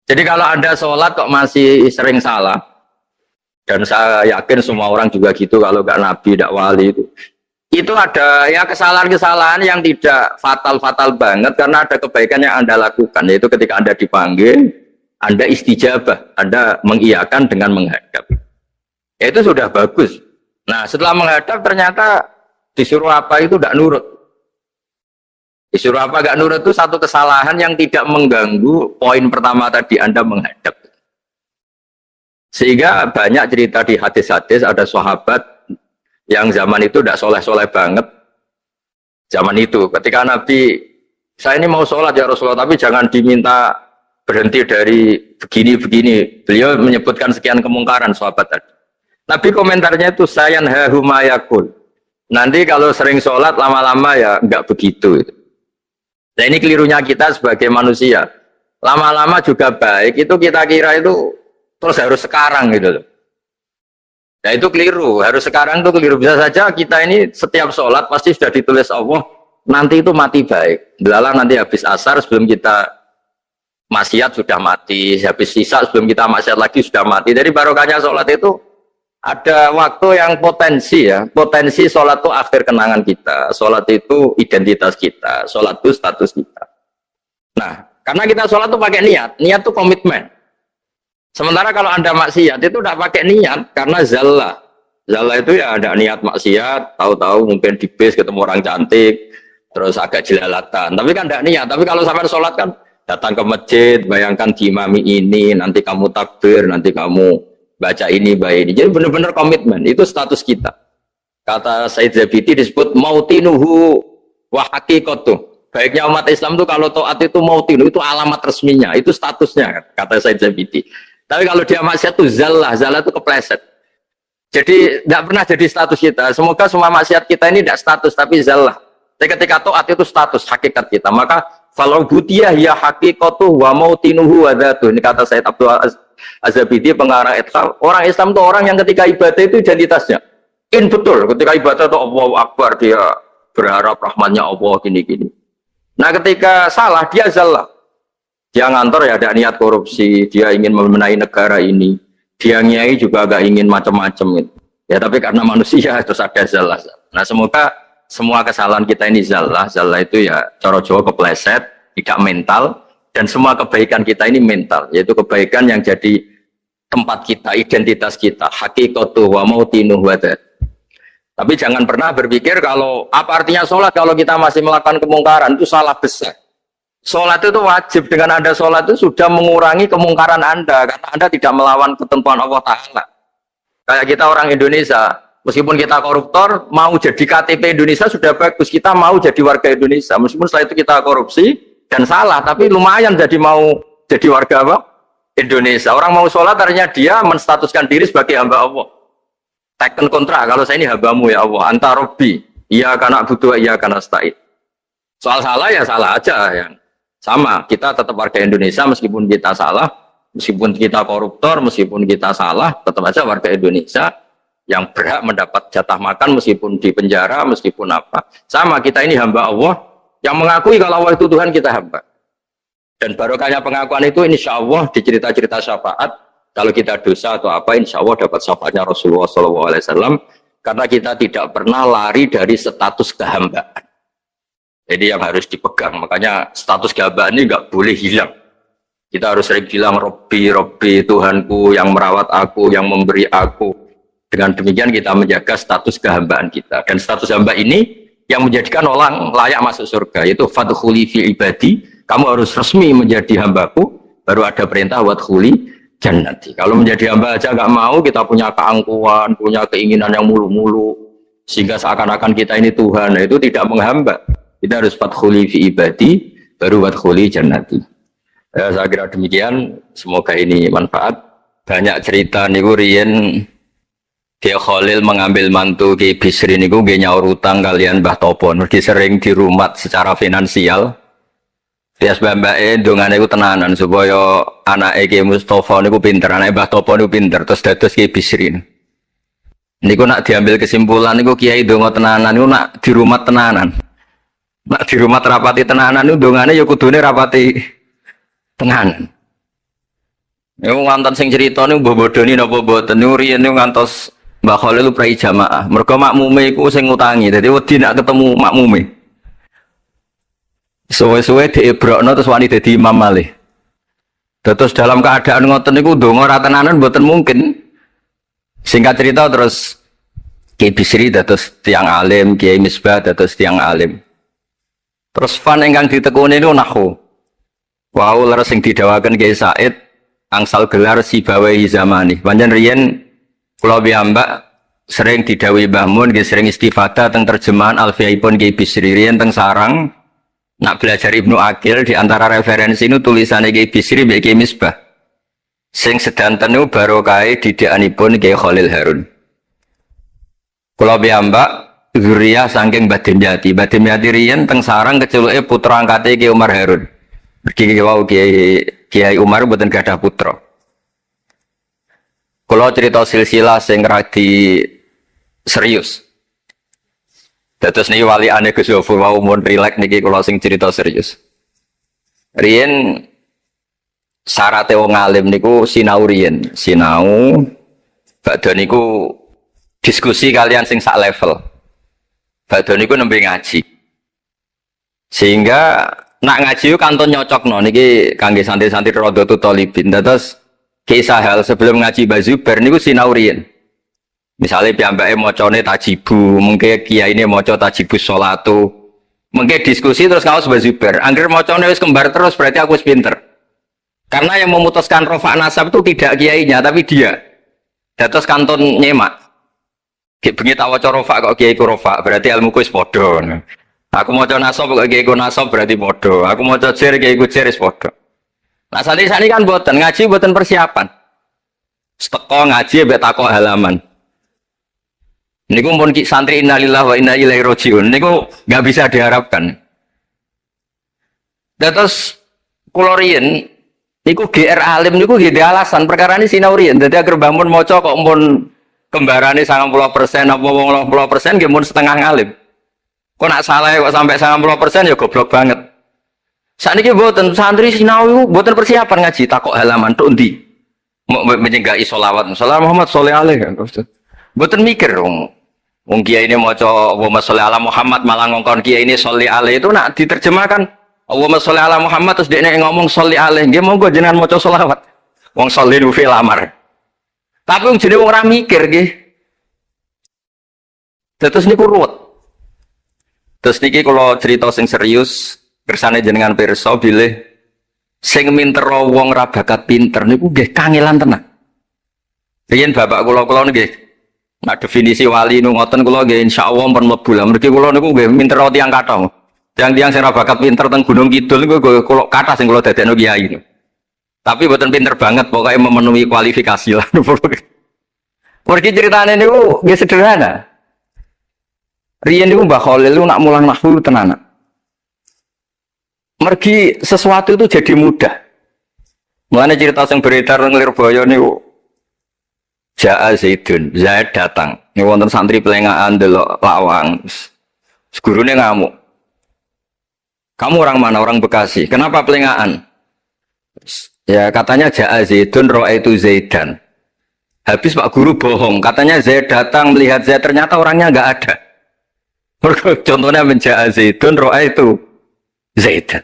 Jadi kalau Anda sholat kok masih sering salah, dan saya yakin semua orang juga gitu, kalau nggak nabi, nggak wali itu ada ya kesalahan-kesalahan yang tidak fatal-fatal banget karena ada kebaikan yang Anda lakukan, yaitu ketika Anda dipanggil, Anda istijabah, Anda mengiyakan dengan menghadap. Ya, itu sudah bagus. Nah, setelah menghadap ternyata disuruh apa itu tidak nurut. Disuruh apa gak nurut itu satu kesalahan yang tidak mengganggu poin pertama tadi Anda menghadap. Sehingga banyak cerita di hadis-hadis ada sahabat yang zaman itu tidak soleh-soleh banget. Zaman itu ketika Nabi, saya ini mau sholat ya Rasulullah, tapi jangan diminta berhenti dari begini-begini. Beliau menyebutkan sekian kemungkaran sahabat tadi. Nabi komentarnya itu sayan hahumayakul. Nanti kalau sering sholat lama-lama ya enggak begitu. Nah, ini kelirunya kita sebagai manusia. Lama-lama juga baik, itu kita kira itu terus harus sekarang gitu loh. Nah, itu keliru, harus sekarang itu keliru. Bisa saja kita ini setiap sholat pasti sudah ditulis Allah, nanti itu mati baik. Belalang nanti habis asar sebelum kita maksiat sudah mati, habis sisa sebelum kita maksiat lagi sudah mati. Jadi barokahnya sholat itu ada waktu yang potensi ya, potensi sholat itu akhir kenangan kita, sholat itu identitas kita, sholat itu status kita. Nah, karena kita sholat itu pakai niat, niat itu komitmen. Sementara kalau Anda maksiat itu tidak pakai niat, karena zallah. Zallah itu ya ada niat maksiat, tahu-tahu mungkin di bis ketemu orang cantik, terus agak jelalatan, tapi kan tidak niat. Tapi kalau sampai sholat kan datang ke masjid, bayangkan diimami ini, nanti kamu takbir, nanti kamu baca ini, baca ini. Jadi benar-benar komitmen, itu status kita. Kata Said Zabidi disebut mautinuhu wa haqiqatuh. Baiknya umat Islam itu kalau taat itu mautinu, itu alamat resminya, itu statusnya, kata Said Zabidi. Tapi kalau dia maksiat itu zallah, zallah itu kepleset. Jadi tidak pernah jadi status kita. Semoga semua maksiat kita ini tidak status, tapi zallah. Tapi ketika taat itu status, hakikat kita. Maka falau butiyah ya haqiqatuh wa mautinuhu wa dzatuh. Ini kata Said Abdul Az-Zabidi pengarang Ithqal. Orang Islam itu orang yang ketika ibadah itu identitasnya betul, ketika ibadah itu Allahu Akbar, dia berharap rahmatnya Allah gini-gini. Nah, ketika salah dia zallah, dia ngantor ya ada niat korupsi, dia ingin memenai negara ini, dia nyai juga agak ingin macam-macam gitu. Ya, tapi karena manusia terus ada zallah. Nah, semoga semua kesalahan kita ini zallah itu ya cara Jawa kepleset, tidak mental. Dan semua kebaikan kita ini mental, yaitu kebaikan yang jadi tempat kita, identitas kita, haqiqatuh wa mautinuh wa dzat. Tapi jangan pernah berpikir kalau apa artinya sholat kalau kita masih melakukan kemungkaran, itu salah besar. Sholat itu wajib, dengan Anda sholat itu sudah mengurangi kemungkaran Anda, karena Anda tidak melawan ketentuan Allah Ta'ala. Kayak kita orang Indonesia, meskipun kita koruptor, mau jadi KTP Indonesia sudah bagus, kita mau jadi warga Indonesia, meskipun setelah itu kita korupsi, dan salah, tapi lumayan jadi mau jadi warga apa? Indonesia. Orang mau sholat artinya dia menstatuskan diri sebagai hamba Allah. Teken kontrak, kalau saya ini hambamu ya Allah, anta robbi, iya karena butuh, iya karena stain. Soal salah ya salah aja ya. Sama, kita tetap warga Indonesia meskipun kita salah, meskipun kita koruptor, meskipun kita salah, tetap aja warga Indonesia yang berhak mendapat jatah makan meskipun di penjara, meskipun apa. Sama, kita ini hamba Allah yang mengakui kalau Allah itu Tuhan, kita hamba. Dan barokahnya pengakuan itu insya Allah di cerita-cerita syafaat, kalau kita dosa atau apa insya Allah dapat syafaatnya Rasulullah SAW, karena kita tidak pernah lari dari status kehambaan. Jadi yang harus dipegang, makanya status kehambaan ini nggak boleh hilang. Kita harus sering bilang Robbi, Robbi, Tuhanku yang merawat aku, yang memberi aku. Dengan demikian kita menjaga status kehambaan kita. Dan status hamba ini yang menjadikan orang layak masuk surga, yaitu fadkhuli fi ibadi. Kamu harus resmi menjadi hambaku, baru ada perintah wadkhuli jannati. Kalau menjadi hamba aja nggak mau, kita punya keangkuhan, punya keinginan yang mulu-mulu, sehingga seakan-akan kita ini Tuhan, nah itu tidak menghamba. Kita harus fadkhuli fi ibadi, baru wadkhuli jannati. Saya kira demikian, semoga ini manfaat. Banyak cerita niku riyen Kiai Khalil mengambil mantu Kiai Bisri niku nggih nyaur utang kalian Mbah Topo, mergi sering dirumat secara finansial. Bias mbak-mbake dongane iku tenanan supaya anake Ki Mustofa niku pinter, anake Mbah Topo niku pinter, terus dados Ki Bisri. Niku nak diambil kesimpulan niku kiai donga tenanan niku nak di rumah tenanan. Nak di rumah rapati tenanan niku dongane ya kudune rapati tenanan. Niku wonten sing crita niku mbah bodoni napa mboten niku riyen niku ngantos Mbah Khalil prai jamaah. Mergo makmume iku sing ngutangi, dadi wedi nak ketemu makmume. Suwe-suwe diebrokno terus wani dadi imam malih. Terus dalam keadaan ngoten niku ndonga ora tenanan mboten mungkin. Singkat cerita terus Kiai Bisri dados tiang alim, Kiai Misbah dados tiang alim. Terus fan ingkang ditekuni niku nahwu. Wau leres sing didhawaken Kiai Said angsal gelar Sibawahi zamani. Panjen riyen kula piyambak sering didhawuhi Mbah Mun nggih sering istifadah teng terjemahan Alfiyaipun Kiai Bisri riyen teng sarang. Nak belajar Ibnu Aqil di antara referensi itu tulisannya Kiai Bisri mbek Kiai Misbah. Sing sedanten niku barokahe didikanipun Kiai Khalil Harun. Kula piyambak zuriyah saking Mbah Dimyati. Mbah Dimyati riyen teng sarang keculuke putra angkate Kiai Umar Harun. Mergi wau Kiai Umar mboten gadah putra. Kula cerita silsilah sing radi serius. Dados niki wali ane Gus Yofur wau mun rileks niki kula sing cerita serius. Riyen syaraté wong alim niku sinau riyen, sinau badhe niku diskusi kalian sing sak level. Badhe niku nembe ngaji. Sehingga nak ngaji kantun nyocokno niki kangge santri-santri Rodotul Thalibin. Dados kisah hal sebelum ngaji Bazuber niku sinau riyen. Misalnya piyambake macane tajibu, mungkin kiai ini maca tajibus sholatu, mungkin diskusi terus ngaos Bazuber. Angger macane wis kembar terus berarti aku wis pinter. Karena yang memutuskan rofa nasab itu tidak kiainya tapi dia. Dados kantun nyemak. Ki bengi tak waca rofa kok kiai ku rofa, berarti ilmuku wis padha. Aku maca nasab kok kiai ku nasab berarti padha. Aku maca jer kiai ku jer wis padha. Nah santri-santri kan mboten ngaji mboten persiapan. Teko ngaji mbek takok halaman. Niku pun santri innalillahi wa inna ilaihi rajiun. Niku nggak bisa diharapkan. Terus kula riyen niku GR alim niku nggih alasan perkara ini sinau riyen. Dadi agar bangun maca kok mun kembarane 90% apa 80% nggih mun setengah ngalim. Kok nak salah kok sampai 90% ya goblok banget. Sakniki mboten santri sinau mboten persiapan ngaji takok halaman tok ndi. Mau menyenggai sholawat. Salam Muhammad shollallahu alaihi wasallam. Mboten mikir wong kiai ini maca Allahumma sholli ala Muhammad malah ngongkon kiai ini sholli alaihi itu nak diterjemahkan Allahumma sholli ala Muhammad terus dekne ngomong sholli alaihi nggih monggo jenengan maca sholawat. Wong sholli nu fil amar. Tapi wong jenenge wong ora mikir nggih. Terus niku ruwet. Terus niki kula cerita sing serius kersane jenengan pirsa bilih sing minter wong ra bakat pinter niku nggih kangelan tenan. Riyen bapak kula nggih nah definisi wali nu ngoten kula nggih insyaallah pun mlebu lah. Mergi kula niku nggih minter tiyang kathah. Tiang-tiang sing ra bakat pinter teng Gunung Kidul niku kula kathah sing kula dadekno kiai niku. Tapi buatan pinter banget, pokoknya memenuhi kualifikasi lah. Pergi ceritanya ini nggak sederhana. Riyen niku Mbah Khalil itu nak mulang nahwu tenanan. Mergi sesuatu itu jadi mudah. Mulane cerita yang beredar nang Lirboyo niku Ja'a Zaidun, Zaid datang. Ini wonten santri pelengahan delok lawang. Gurune ngamuk. Kamu orang mana? Orang Bekasi. Kenapa pelengahan? Ya katanya Ja'a Zaidun itu Zaidan. Habis Pak Guru bohong. Katanya Zaid datang melihat Zaid, ternyata orangnya nggak ada. Contohnya menja'a Zaidun itu Zaidan.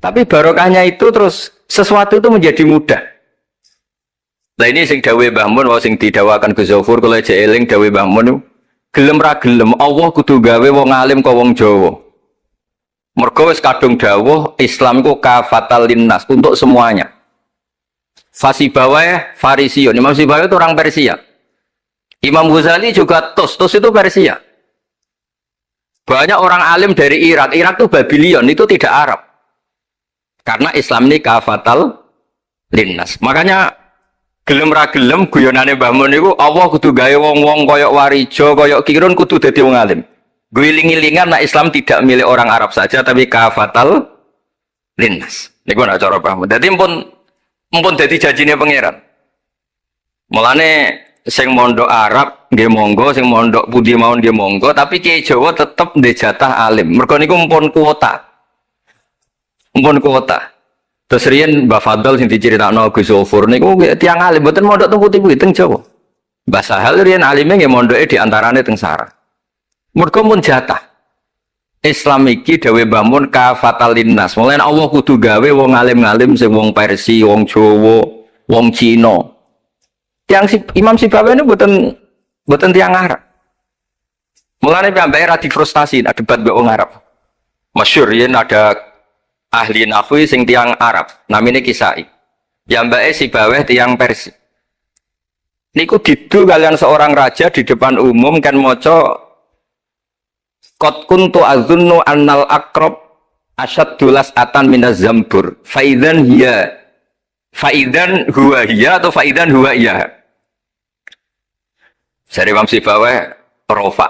Tapi barokahnya itu terus sesuatu itu menjadi mudah. Nah ini sing dawe Mbah Mun, sing didawakan Gus Zafur kula eling dawe Mbah Mun gelem ra gelem Allah kudu gawe wong alim kok wong Jawa. Mergo wis kadung dawuh Islam iku kafatal linnas untuk semuanya. Fasibawah Farisiun. Imam Sibawah itu orang Persia. Imam Ghazali juga Tos itu Persia. Banyak orang alim dari Irak. Irak itu Babylon, itu tidak Arab. Karena Islam ini kafatal linnas. Makanya gelem ra gelem guyonane Mbah Mun niku Allah kudu gawe wong-wong koyok Warijo, koyok Kirun kudu dadi wong alim. Guling-gilingan nah Islam tidak milik orang Arab saja tapi kafatal linnas. Niku nak cara Mbah Mun. Dadi mumpun dadi janjine pangeran. Mulane sing mondok Arab nggih monggo, sing mondok pundi mawon nggih monggo, tapi Kiai Jawa tetep ndek jatah alim. Mergo niku mumpun kuota. Mumpun kuota. Terus riyen Mbah Fadl sing diceritakno Gus Zafur niku tiyang alim mboten mondok teng putih-putih teng Jawa. Mbah Sahal riyen alime nggih mondoke di antarane teng Sarah. Mergo mun jatah. Islam iki dawuh Mbah Mun kafatal linnas. Mulane Allah kudu gawe wong alim-alim sing wong Persia, wong Jawa, wong Cina. Tiang Imam Sibawah ini buatan tiang Arab. Mulane piyambake ra difrustasi nak debat mbek wong Arab. Masyhur yen ada ahli nahwu sing tiang Arab, namine Kisai. Piyambake Sibawah tiang Persia. Niku didu kalian seorang raja di depan umum kan maca qad kuntu azunnu annal aqrab asyaddulas atan minaz zambur. Faidan huwa hiya atau faidan huwa iya. Jari Imam Sibawah rofa,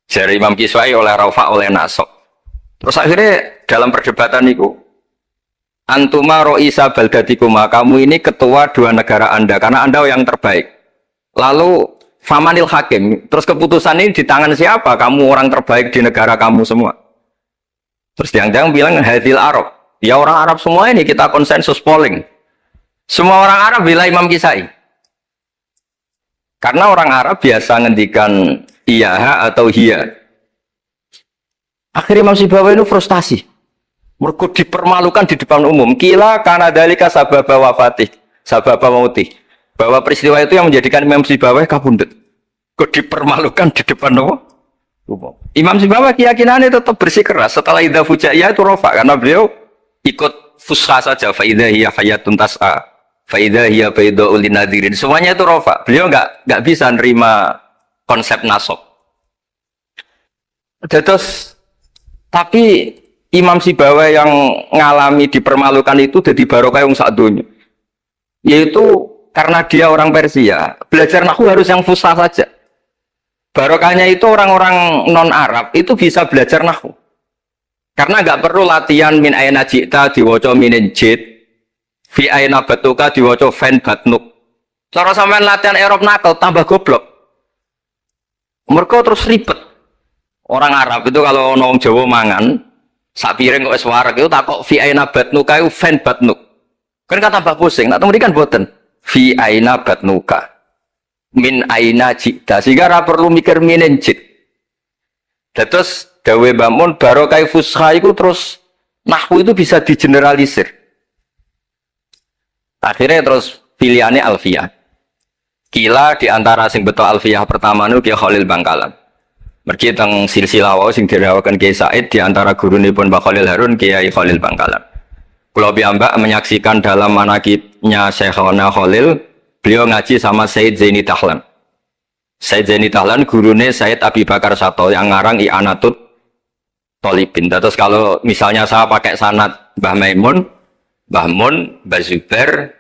jari Imam Kiswai oleh rofa oleh nasok. Terus akhirnya dalam perdebatan itu, antuma roisa baldatikuma, kamu ini ketua dua negara anda karena anda yang terbaik. Lalu famanil hakim, terus keputusan ini di tangan siapa? Kamu orang terbaik di negara kamu semua. Terus yang bilang hadil Arab, ya orang Arab semua ini kita konsensus polling. Semua orang Arab bilang Imam Kisai. Karena orang Arab biasa ngendikan iya atau hiya. Akhirnya Imam Sibawah itu frustasi. Mereka dipermalukan di depan umum. Kila karena dalika sababa wafatih, sababa mautih. Bahwa peristiwa itu yang menjadikan Imam Sibawah kabundut. Kok dipermalukan di depan umum. Imam Sibawah keyakinannya tetap bersikeras. Setelah idza fujaiyah itu rofa. Karena beliau ikut fusha saja. Fa idza hiya hayatun tas'a. Faidah hiya bayda'ul linadirin. Semuanya itu rofa. Beliau nggak bisa nerima konsep nasab. Terus tapi Imam Sibawah yang ngalami dipermalukan itu jadi barokah yang sak dunya. Yaitu karena dia orang Persia, belajar nahwu harus yang fusha saja. Barokahnya itu orang-orang non Arab itu bisa belajar nahwu. Karena nggak perlu latihan min ayna ji'ta diwaca min jid. Fi aina batuka diwaca fan batnuk. Cara sampean latihan Arab nakal tambah goblok. Mereka terus ribet. Orang Arab itu kalau wong Jawa mangan sak piring kok wis wareg itu takok fi aina batnuka itu fan batnuk. Kan tambah pusing. Nak temuri kan boten. Fi aina batnuka. Min aina jita. Sehingga ra perlu mikir minen jit. Terus dawe Mbah Mun barokah fusha itu terus nahwu itu bisa digeneralisir. Akhirnya terus pilihannya Alfiyah. Kila diantara sing beto Alfiyah pertama nu Kiai Khalil Bangkalan. Mergi teng silsilah wau sing dirawakan Kiai Said diantara gurunipun Mbah Khalil Harun Kiai Khalil Bangkalan. Kula piyambak menyaksikan dalam manaqibnya Syekhona Khalil, beliau ngaji sama Said Zaini Tahlan. Said Zaini Tahlan gurune Said Abi Bakar Sato yang ngarang I'anatut Thalibin. Terus kalau misalnya saya pakai sanad Mbah Maimun, Mbah Mun, Mbah Zubair,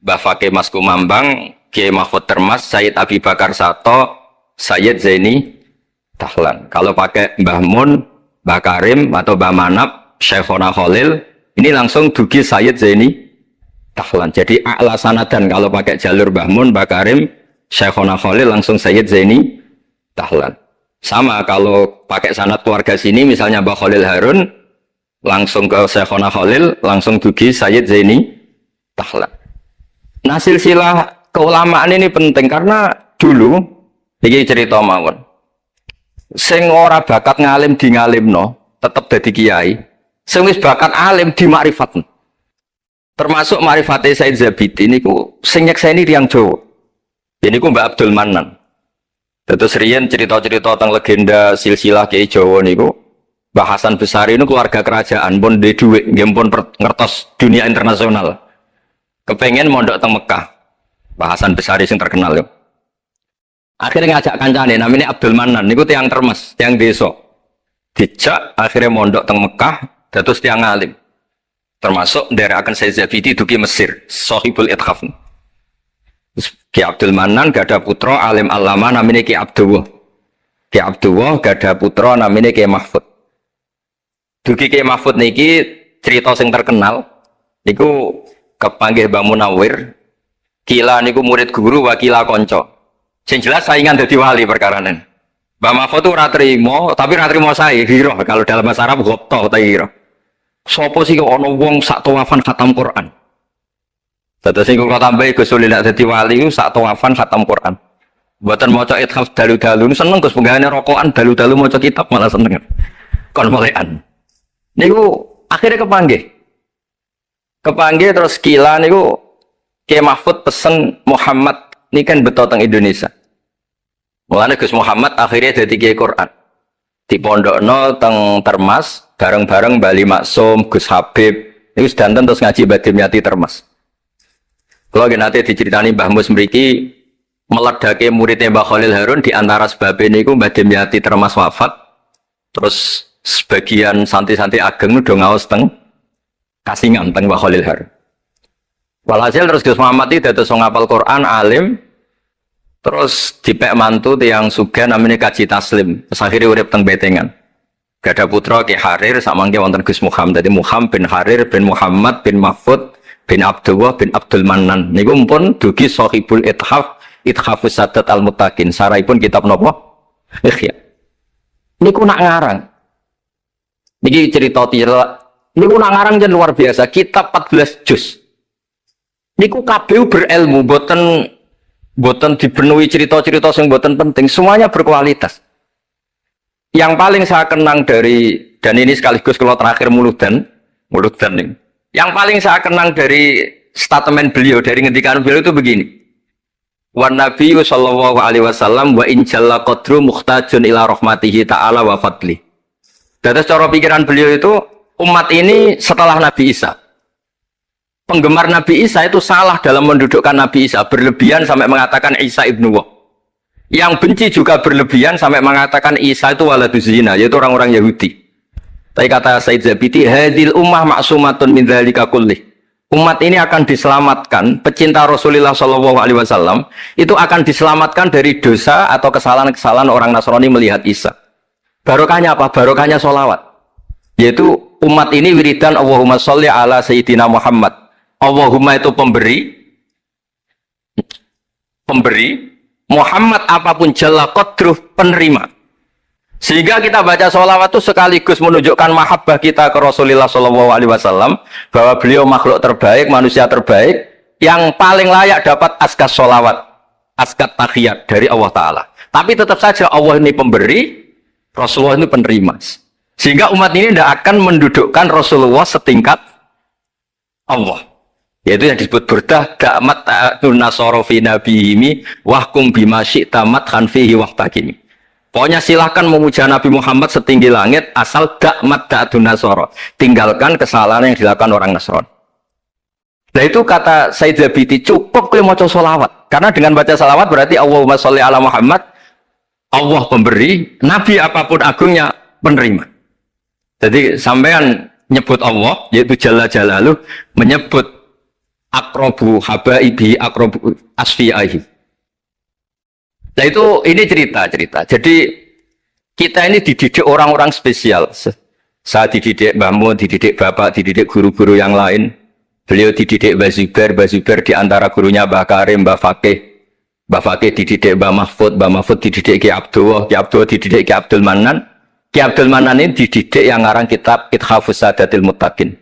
Mbah Fakih Mas Kumambang, Kiai Mahfud Termas, Sayyid Abi Bakar Sato, Sayyid Zaini Dahlan. Kalau pakai Mbah Mun, Mbah Karim atau Mbah Manap, Syekhona Khalil, ini langsung dugi Sayyid Zaini Dahlan. Jadi a'la sanadan kalau pakai jalur Mbah Mun, Mbah Karim, Syekhona Khalil langsung Sayyid Zaini Dahlan. Sama kalau pakai sanad keluarga sini misalnya Mbah Khalil Harun langsung ke Syekhona Khalil langsung dugi Sayyid Zaini Dahlan. Nah silsilah keulamaan ini penting karena dulu ini cerita mawon. Sing ora bakat ngalim di ngalimno tetep dadi kiai. Sing wis bakat alim di makrifatno. Termasuk marifate Said Zabidi niku sing nyekseni tiyang Jawa. Ini ku Mbak Abdul Manan. Terus riyen cerita-cerita tentang legenda silsilah Kiai Jawa niku Mbah Hasan Besari ini keluarga kerajaan pun duwe dhuwit nggih pun ngertos dunia internasional. Kepengen mondok teng Mekah. Mbah Hasan Besari sing terkenal yo. Akhirnya ngajak kancane namanya Abdul Manan niku tiyang Termes, tiyang desa. Dijak akhirnya mondok teng Mekah dados tiyang alim. Termasuk nderekaken Said Zabidi dugi Mesir, Shahibul Ithaf. Ki Abdul Manan gada putra alim alama namanya Ki Abdullah. Ki Abdullah gada putra namanya Ki Mahfud. Dugi Ki Mahfud niki cerita sing terkenal niku kepanggih Mbah Munawir. Kila niku murid guru wakila konco. Sing jelas saingan dadi wali perkaranen. Mbah Mahfud itu ora trimo, tapi ora trimo sae hiro kalau dalam bahasa Arab ghobto ta hiro. Sopo sih kok ana wong sak tawafan khatam Quran. Dados sing kula tambahi Gus Uli nek dadi wali ku sak tawafan khatam Quran. Mboten maca ithaf dalu-dalu seneng Gus penggane rokokan dalu-dalu maca kitab malah seneng. Kon molekan. Niku akhirnya kepanggih. Kepanggih terus kila niku Kiai Mahfud pesen Muhammad ini kan beto teng Indonesia. Mulane Gus Muhammad akhirnya dadi Kiai Quran. Di pondokno teng Termas bareng-bareng Bali Maksum, Gus Habib. Niku sedanten terus ngaji Badim Yati Termas. Kalau nanti diceritani Mbah Mus mriki meledake muridnya Mbah Khalil Harun di antara sebabnya niku Mbah Dimyati Termas wafat. Terus sebagian santri-santri ageng udah ngaos teng kasingan teng Mbah Khalil Harun. Walhasil terus Gus Muhammad itu dados ngapal Quran alim. Terus dipek mantu tiyang sugih namanya Kaji Taslim. Terus akhirnya urip teng Betengan. Gada putra Ki Harir samangke wonten Gus Muhammad. Dadi Muhammad bin Harir bin Muhammad bin Mahfud bin Abdullah bin Abdul Manan niku pun dugi Shahibul Ithaf Ithafus Sadat Al-Muttaqin saraipun kitab napa Ikhya niku nak ngarang niki cerita tira niku nak ngarang jan luar biasa kitab 14 juz niku kabeh berilmu boten dipenuhi cerita-cerita sing boten penting semuanya berkualitas yang paling saya kenang dari dan ini sekaligus kalau terakhir muludan nih yang paling saya kenang dari statement beliau, dari ngendikan beliau itu begini. Wan Nabi sallallahu alaihi wasallam wa in jalla qadru muhtajun ila rahmatihi ta'ala wa fadli. Dari cara pikiran beliau itu umat ini setelah Nabi Isa. Penggemar Nabi Isa itu salah dalam mendudukkan Nabi Isa, berlebihan sampai mengatakan Isa ibnu Wah. Yang benci juga berlebihan sampai mengatakan Isa itu waladuz zina, yaitu orang-orang Yahudi. Tapi kata Said Zabidi, hadil ummah maksumatun min dzalika kullih. Umat ini akan diselamatkan, pecinta Rasulullah Shallallahu Alaihi Wasallam itu akan diselamatkan dari dosa atau kesalahan-kesalahan orang Nasrani melihat Isa. Barokahnya apa? Barokahnya sholawat. Yaitu umat ini wiridan Allahumma sholli ala Sayyidina Muhammad. Allahumma itu pemberi, Muhammad apapun jalla qadruh penerima. Sehingga kita baca sholawat itu sekaligus menunjukkan mahabbah kita ke Rasulullah Shallallahu Alaihi Wasallam bahwa beliau makhluk terbaik, manusia terbaik yang paling layak dapat askat sholawat, askat tahiyat dari Allah Taala. Tapi tetap saja Allah ini pemberi, Rasulullah ini penerima. Sehingga umat ini tidak akan mendudukkan Rasulullah setingkat Allah. Yaitu yang disebut burdah da'mat ta'atun nasara fi nabihimi wahkum bima syi'ta madhan fihi wahtakimi. Pokoknya silahkan memuja Nabi Muhammad setinggi langit asal dakmat da'atun nasara. Tinggalkan kesalahan yang dilakukan orang Nasrani. Nah itu kata Said Zabidi cukup kalau mau sholawat. Karena dengan baca sholawat berarti Allahumma sholli ala Muhammad. Allah pemberi, Nabi apapun agungnya penerima. Jadi sampean nyebut Allah, yaitu Jalla Jalaluh, menyebut akrobu habaibi akrobu asfi'ahi. Nah itu ini cerita. Jadi kita ini dididik orang-orang spesial. Saya dididik Mbah Mun, dididik Bapak, dididik guru-guru yang lain. Beliau dididik Mbah Zubair di antara gurunya Mbah Karim, Mbah Fakih dididik Mbah Mahfud dididik Ki Abdullah dididik Ki Abdul Manan. Ki Abdul Manan ini dididik yang ngarang kitab Ithafus Sadatil Muttaqin.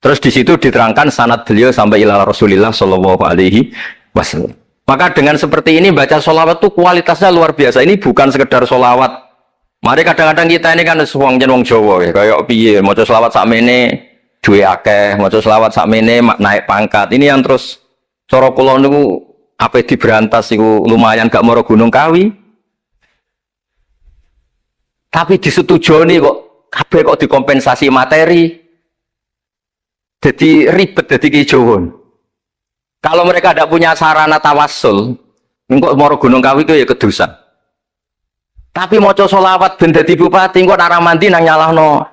Terus di situ diterangkan sanad beliau sampai ila Rasulillah Shallallahu Alaihi Wasallam. Maka dengan seperti ini baca sholawat itu kualitasnya luar biasa. Ini bukan sekedar sholawat. Mari kadang-kadang kita ini kan wong Jawa ya, kayak piye maca sholawat sakmene duwe akeh, maca sholawat sakmene naik pangkat. Ini yang terus cara kula niku ape diberantas iku lumayan gak mara Gunung Kawi. Tapi disetujoni kok kabeh kok dikompensasi materi. Jadi ribet jadi kijowon. Kalau mereka tidak punya sarana tawassul, engko mara Gunung Kawi itu ya kedusan. Tapi maca sholawat ben dadi bupati engko nek mandi nang nyalahno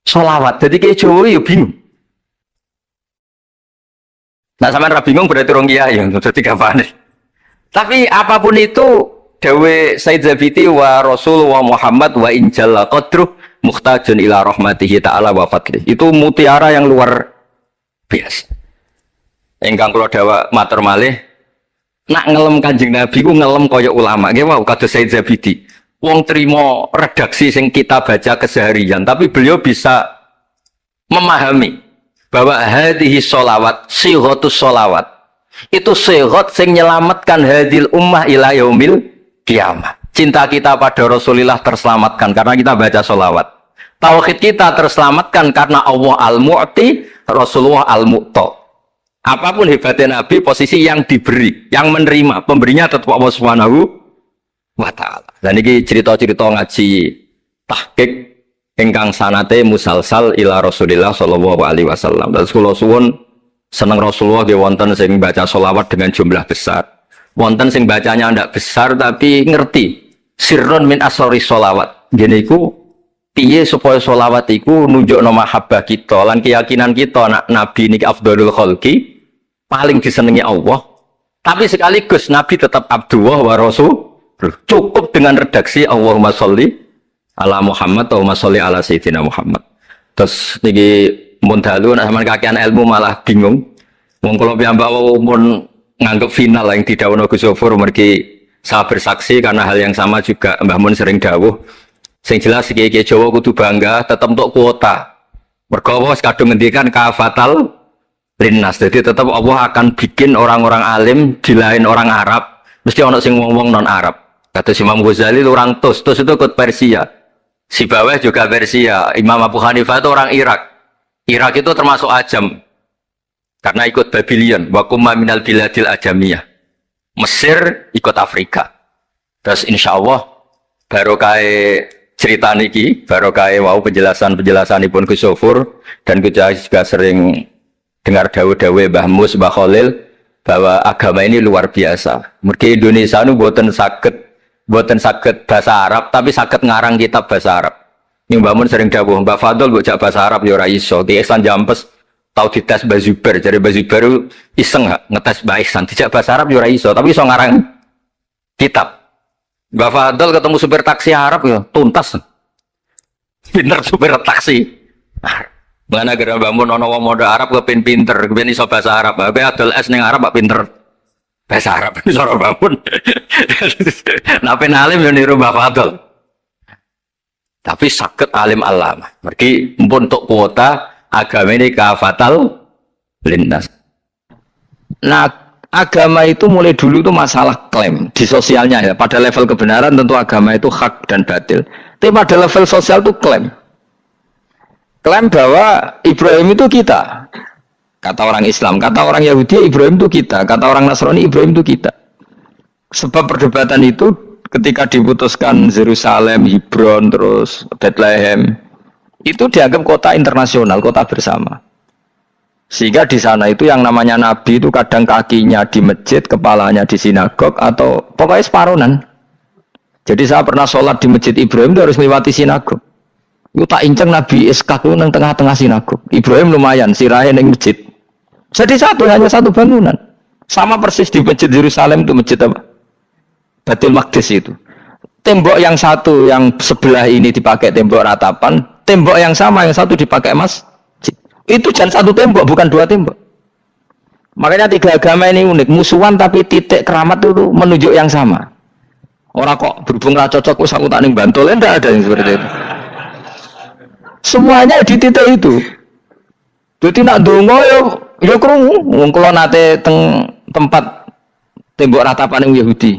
sholawat. Dadi kijowo ya bingung. Nah sampean ra bingung berarti rong kiai ya dadi gapane. Tapi apapun itu dawe Said Zabiti wa Rasul wa Muhammad wa injalla qadruh muhtajun ila rahmatihi ta'ala wa fadlih. Itu mutiara yang luar biasa. Engkang kula dawa matur malih nak ngelem Kanjeng Nabi ku ngelem kaya ulama. Nggih wau kados Said Zabiti. Wong trimo redaksi sing kita baca keseharian tapi beliau bisa memahami bahwa hadhihi sholawat sighatus sholawat itu sighat sing nyelamatkan hadil ummah ila yaumil kiamat. Cinta kita pada Rasulullah terselamatkan karena kita baca sholawat. Tauhid kita terselamatkan karena Allah al-Mu'ti, Rasulullah al-Mu'ta. Apapun hebatnya Nabi, posisi yang diberi, yang menerima, pemberinya tetap Allah Subhanahu wa Ta'ala. Dan ini cerita-cerita ngaji tahqiq ingkang sanate musalsal ila Rasulullah sallallahu alaihi wasallam. Dan kula suwun seneng Rasulullah nggih wonten sing baca sholawat dengan jumlah besar. Wonten sing bacanya ndak besar tapi ngerti sirrun min asrori sholawat. Gini iku piye supaya sholawat iku nunjukno mahabbah kita lan keyakinan kita nak Nabi niki afdhalul khalqi paling disenengi Allah. Tapi sekaligus Nabi tetap Abdullah wa Rasul. Cukup dengan redaksi Allahumma sholli ala Muhammad Allahumma sholli ala Sayyidina Muhammad. Terus niki mun dalu nek sampean kakean ilmu malah bingung. Wong kula piyambak mun nganggep final yang didhawuhna Gus Zofur mergi saya bersaksi karena hal yang sama juga Mbah Mun sering dawuh. Sing jelas iki Jawa kudu bangga tetep untuk kuota. Mergo wis kadung ngendikan kafatal linnas. Jadi tetap Allah akan bikin orang-orang alim di lain orang Arab mesti ana sing wong-wong non Arab. Kata Imam Ghazali orang Tus itu ikut Persia. Si bawah juga Persia. Imam Abu Hanifah itu orang Irak. Irak itu termasuk Ajam. Karena ikut Babylon, wa kumma minal biladil ajamiyah. Mesir ikut Afrika. Terus insya Allah barokah cerita niki, barokah wau penjelasan Ibn Gus Zofur dan kita juga sering dengar dawe-dawe Mbah Mus, Mbah Khalil bahwa agama ini luar biasa. Mergi Indonesia nu boten saged bahasa Arab tapi saged ngarang kitab bahasa Arab. Ning Mbah Mun sering dawuh, Mbah Fadl bocah bahasa Arab ya ora iso, Ki Ihsan Jampes tahu dites Mbah Zubair, jadi Mbah Zubair iseng ngetes Mbah Ihsan, dijak bahasa Arab ya ora iso, tapi iso ngarang kitab. Mbah Fadl ketemu supir taksi Arab ya tuntas. Pinter supir taksi. Mana gara Mbah Mun ana wong modho Arab kepen pinter, kepen iso bahasa Arab. Kowe adol es ning Arab kok pinter bahasa Arab iso ora Mbah Mun. Nah pen alim yo niru Mbah Fadl. Tapi sakit alim alama. Mergi mpun untuk kuota agama ini kafatal linnas. Nah, agama itu mulai dulu itu masalah klaim di sosialnya ya. Pada level kebenaran tentu agama itu hak dan batil. Tapi pada level sosial itu klaim. Klaim bahwa Ibrahim itu kita. Kata orang Islam, kata orang Yahudi Ibrahim itu kita, kata orang Nasrani Ibrahim itu kita. Sebab perdebatan itu ketika diputuskan Yerusalem, Hebron, terus Bethlehem, itu dianggap kota internasional, kota bersama. Sehingga di sana itu yang namanya Nabi itu kadang kakinya di masjid, kepalanya di sinagog, atau pokoknya separuhan. Jadi saya pernah sholat di masjid Ibrahim itu harus melewati sinagog. Iku tak inceng Nabi Ishak ku nang tengah-tengah sinagog. Ibrahim lumayan sirahe ning masjid. Jadi hanya satu bangunan. Sama persis di masjid Yerusalem itu masjid apa? Baitul Maqdis itu. Tembok yang satu yang sebelah ini dipakai tembok ratapan, tembok yang sama yang satu dipakai masjid. Itu jangan satu tembok, bukan dua tembok. Makanya tiga agama ini unik, musuhan tapi titik keramat itu menunjuk yang sama. Orang kok berhubung ra cocok wis aku tak ning Bantul, enggak ada yang seperti itu. Semuanya di titik itu. Jadi nak ndonga ya krungu, wong kula nate teng tempat tembok ratapan yang Yahudi.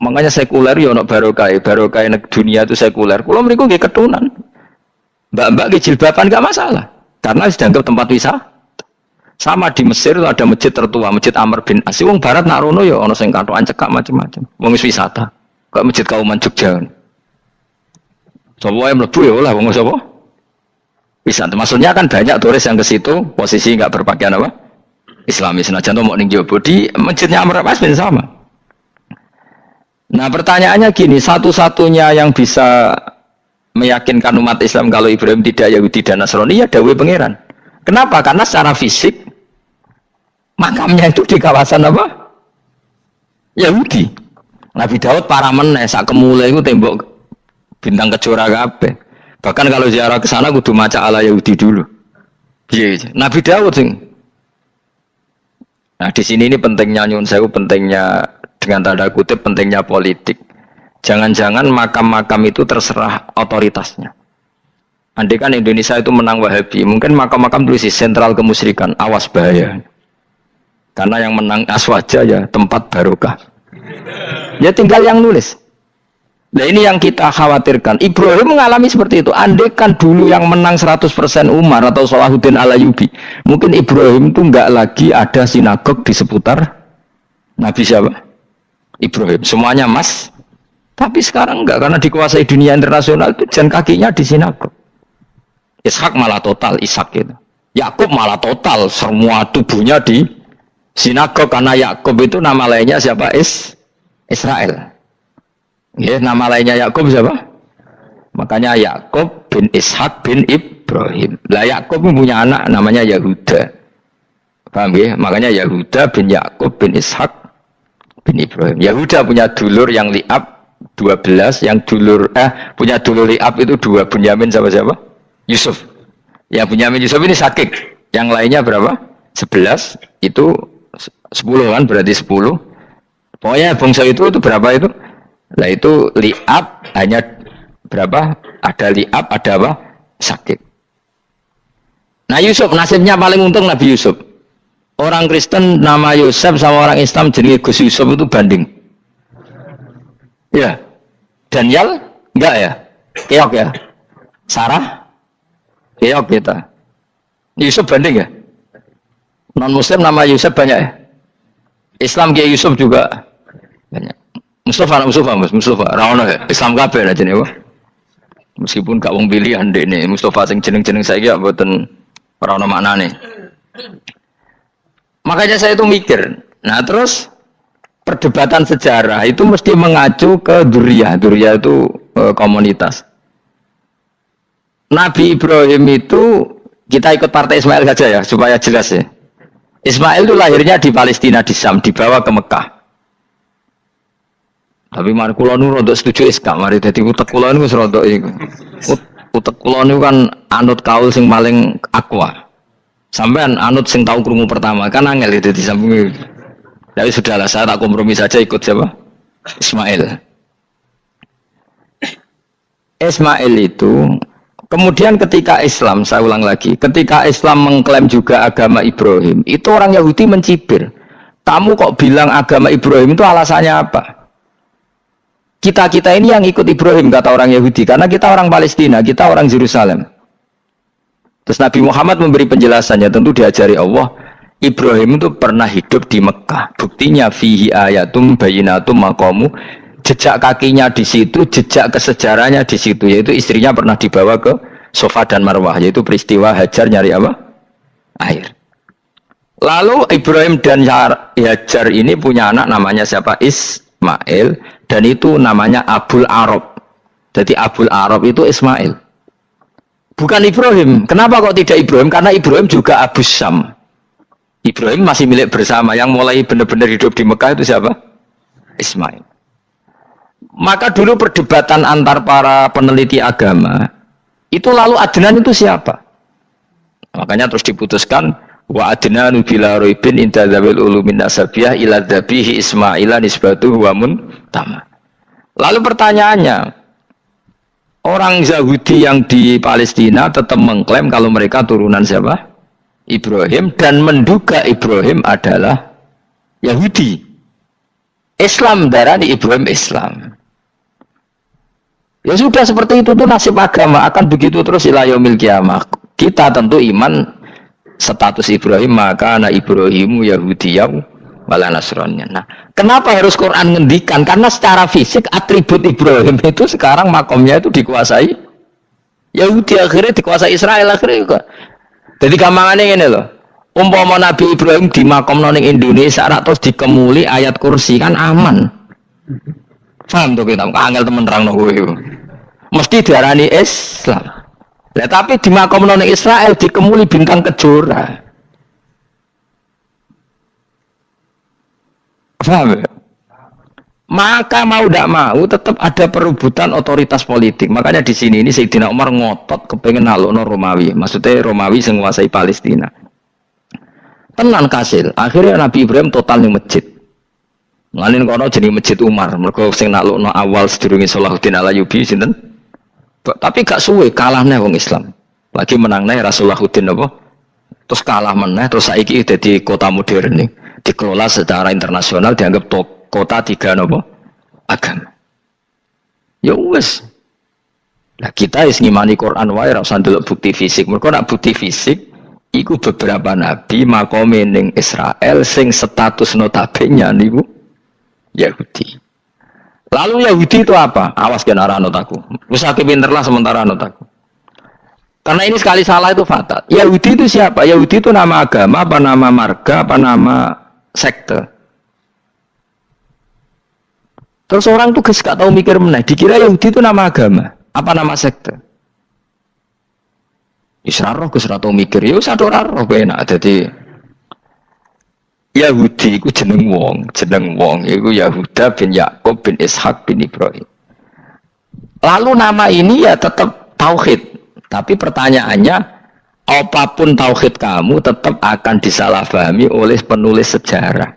Makanya sekuler ya ono barokah dunia itu sekuler. Kula mriku nggih ketunan. Mbak-mbak nggih jilbaban enggak masalah karena dianggap tempat wisata. Sama di Mesir itu ada masjid tertua, Masjid Amr bin As. Wong barat nak rono ya ono sing katokan cekak macam-macam. Wong wis wisata. Kok Masjid Kauman Jogja. Sapa wae mlebu ya oleh wong sapa? Wisata. Maksudnya kan banyak turis yang ke situ posisi enggak berpakaian apa? Islami senajan to mok ning jowo di Masjidnya Amr bin As sama. Nah, pertanyaannya gini, satu-satunya yang bisa meyakinkan umat Islam kalau Ibrahim tidak Yahudi dan Nasrani ya dawuh pangeran. Kenapa? Karena secara fisik makamnya itu di kawasan apa? Yahudi. Nabi Daud para meneh sak kemule iku tembok bintang kejora kabeh. Bahkan kalau ziarah ke sana kudu maca ala Yahudi dulu. Piye? Nabi Daud sing. Nah, di sini ini pentingnya nyuwun sewu, pentingnya dengan tanda kutip pentingnya politik. Jangan-jangan makam-makam itu terserah otoritasnya. Andai kan Indonesia itu menang Wahabi, mungkin makam-makam tulis sentral kemusyrikan, awas bahaya. Karena yang menang Aswaja ya tempat barokah. Ya tinggal yang nulis. Nah ini yang kita khawatirkan. Ibrahim mengalami seperti itu. Andai kan dulu yang menang 100% Umar atau Salahuddin Al-Ayyubi, mungkin Ibrahim itu enggak lagi ada sinagog di seputar Nabi siapa? Ibrahim. Semuanya mas. Tapi sekarang enggak, karena dikuasai dunia internasional itu jalan kakinya di sinagog. Ishak malah total, Ishak gitu. Yakub malah total, semua tubuhnya di sinagog, karena Yakub itu nama lainnya siapa? Israel. Ya, nama lainnya Yakub siapa? Makanya Yakub bin Ishak bin Ibrahim. Lah Yakub punya anak namanya Yahuda. Paham ya? Makanya Yahuda bin Yakub bin Ishak bin Ibrahim. Yahuda punya dulur yang li'ab 12, yang dulur punya dulur li'ab itu 2, Bunyamin sama siapa? Yusuf. Ya Bunyamin Yusuf ini sakit. Yang lainnya berapa? 11. Itu 10 kan, berarti 10. Pokoknya bangsa itu berapa itu? Nah itu li'ab hanya berapa? Ada li'ab, ada apa? Sakit. Nah Yusuf nasibnya paling untung Nabi Yusuf. Orang Kristen nama Yusuf sama orang Islam jadi Gus Yusuf itu banding. Ya. Daniel enggak ya? Keok ya? Sarah? Keok kita. Yusuf banding ya? Non Muslim nama Yusuf banyak ya? Islam Kiai Yusuf juga banyak. Mustafa Rawono ya? Islam kabeh lah jenenge. Meskipun gak wong pilihan ndekne Mustafa sing jeneng-jeneng saiki ya mboten ora ono maknane. Makanya saya itu mikir. Nah, terus perdebatan sejarah itu mesti mengacu ke Duriyah. Duriyah itu komunitas. Nabi Ibrahim itu kita ikut partai Ismail saja ya supaya jelas ya. Ismail itu lahirnya di Palestina di Syam, dibawa ke Mekah. Tapi mari kula nu rodok setuju gak mari dadi utek kula niku wis rodok iku. Utek kula niku kan anut kaul sing paling akwa. Sampean anut sing tahu krungu pertama kan angel itu di samping. Tapi sudahlah saya tak kompromi saja ikut siapa? Ismail. Ismail itu kemudian ketika Islam, saya ulang lagi, ketika Islam mengklaim juga agama Ibrahim, itu orang Yahudi mencibir. Kamu kok bilang agama Ibrahim itu alasannya apa? Kita ini yang ikut Ibrahim, kata orang Yahudi, karena kita orang Palestina, kita orang Yerusalem. Terus Nabi Muhammad memberi penjelasannya, tentu diajari Allah, Ibrahim itu pernah hidup di Mekah. Buktinya fihi ayatum bayinatum maqamu, jejak kakinya di situ, jejak kesejarahnya di situ, yaitu istrinya pernah dibawa ke Safa dan Marwah, yaitu peristiwa Hajar nyari apa? Air. Lalu Ibrahim dan Hajar ini punya anak namanya siapa? Ismail, dan itu namanya Abul Arab. Jadi Abul Arab itu Ismail. Bukan Ibrahim. Kenapa kok tidak Ibrahim? Karena Ibrahim juga Abu Syam. Ibrahim masih milik bersama. Yang mulai benar-benar hidup di Mekah itu siapa? Ismail. Maka dulu perdebatan antar para peneliti agama, itu lalu Adnan itu siapa? Makanya terus diputuskan, wa adnanu bila roibin inda zawil ulumin nasabiyah ila dhabihi Ismaila nisbatuhu wa muntama. Lalu pertanyaannya, orang Yahudi yang di Palestina tetap mengklaim kalau mereka turunan siapa? Ibrahim, dan menduga Ibrahim adalah Yahudi. Islam darani Ibrahim Islam. Ya sudah seperti itu tuh nasib agama akan begitu terus ila yaumil qiyamah. Kita tentu iman status Ibrahim maka anak Ibrahimu Yahudiyah wala Nasraniyah. Nah, kenapa harus Quran ngendikan? Karena secara fisik atribut Ibrahim itu sekarang makomnya itu dikuasai Yahudi, akhirnya dikuasai Israel akhirnya juga. Jadi gampangannya ini loh. Umpama Nabi Ibrahim di makom ning Indonesia terus dikemuli ayat kursi kan aman. Paham tuh kita, angel temen terang kowe. Mesti diarani Islam. Lah tapi di makom ning Israel dikemuli bintang kejora. Paham ya? Maka mau tidak mau tetap ada perebutan otoritas politik. Makanya di sini ini Sayyidina Umar ngotot kepengen nalukno Romawi. Maksudnya Romawi sing nguasai Palestina. Tenan kasil. Akhirnya Nabi Ibrahim total ning masjid. Ngalin kono jenenge Masjid Umar. Mergo sing naklukno awal sedurunge Salahuddin Al-Ayyubi sinten? Tapi gak suwe kalahne wong Islam. Lagi menangne Rasulullahuddin apa? Terus kalah meneh terus saiki dadi kota modern nih. Dikelola secara internasional dianggap kota tiga nopo agama. Ya wes. Nah kita is ngimani Quran wae ora usah ndelok bukti fisik. Mergo nek bukti fisik iku beberapa nabi makome ning Israel sing status notabene niku Yahudi. Lalu Yahudi itu apa? Awas gen ora anut aku. Wis aku pinterlah sementara anut aku. Karena ini sekali salah itu fatal. Yahudi itu siapa? Yahudi itu nama agama, apa nama marga, apa nama sekte. Terus orang tuh gak tahu mikir meneh, dikira Yahudi itu nama agama, apa nama sekte. Israroh gus ora tau mikir, ya wis ora roh enak. Dadi Yahudi iku jeneng wong iku Yahuda bin Yakub bin Ishak bin Ibrahim. Lalu nama ini ya tetap tauhid. Tapi pertanyaannya, apapun tauhid kamu tetap akan disalahpahami oleh penulis sejarah.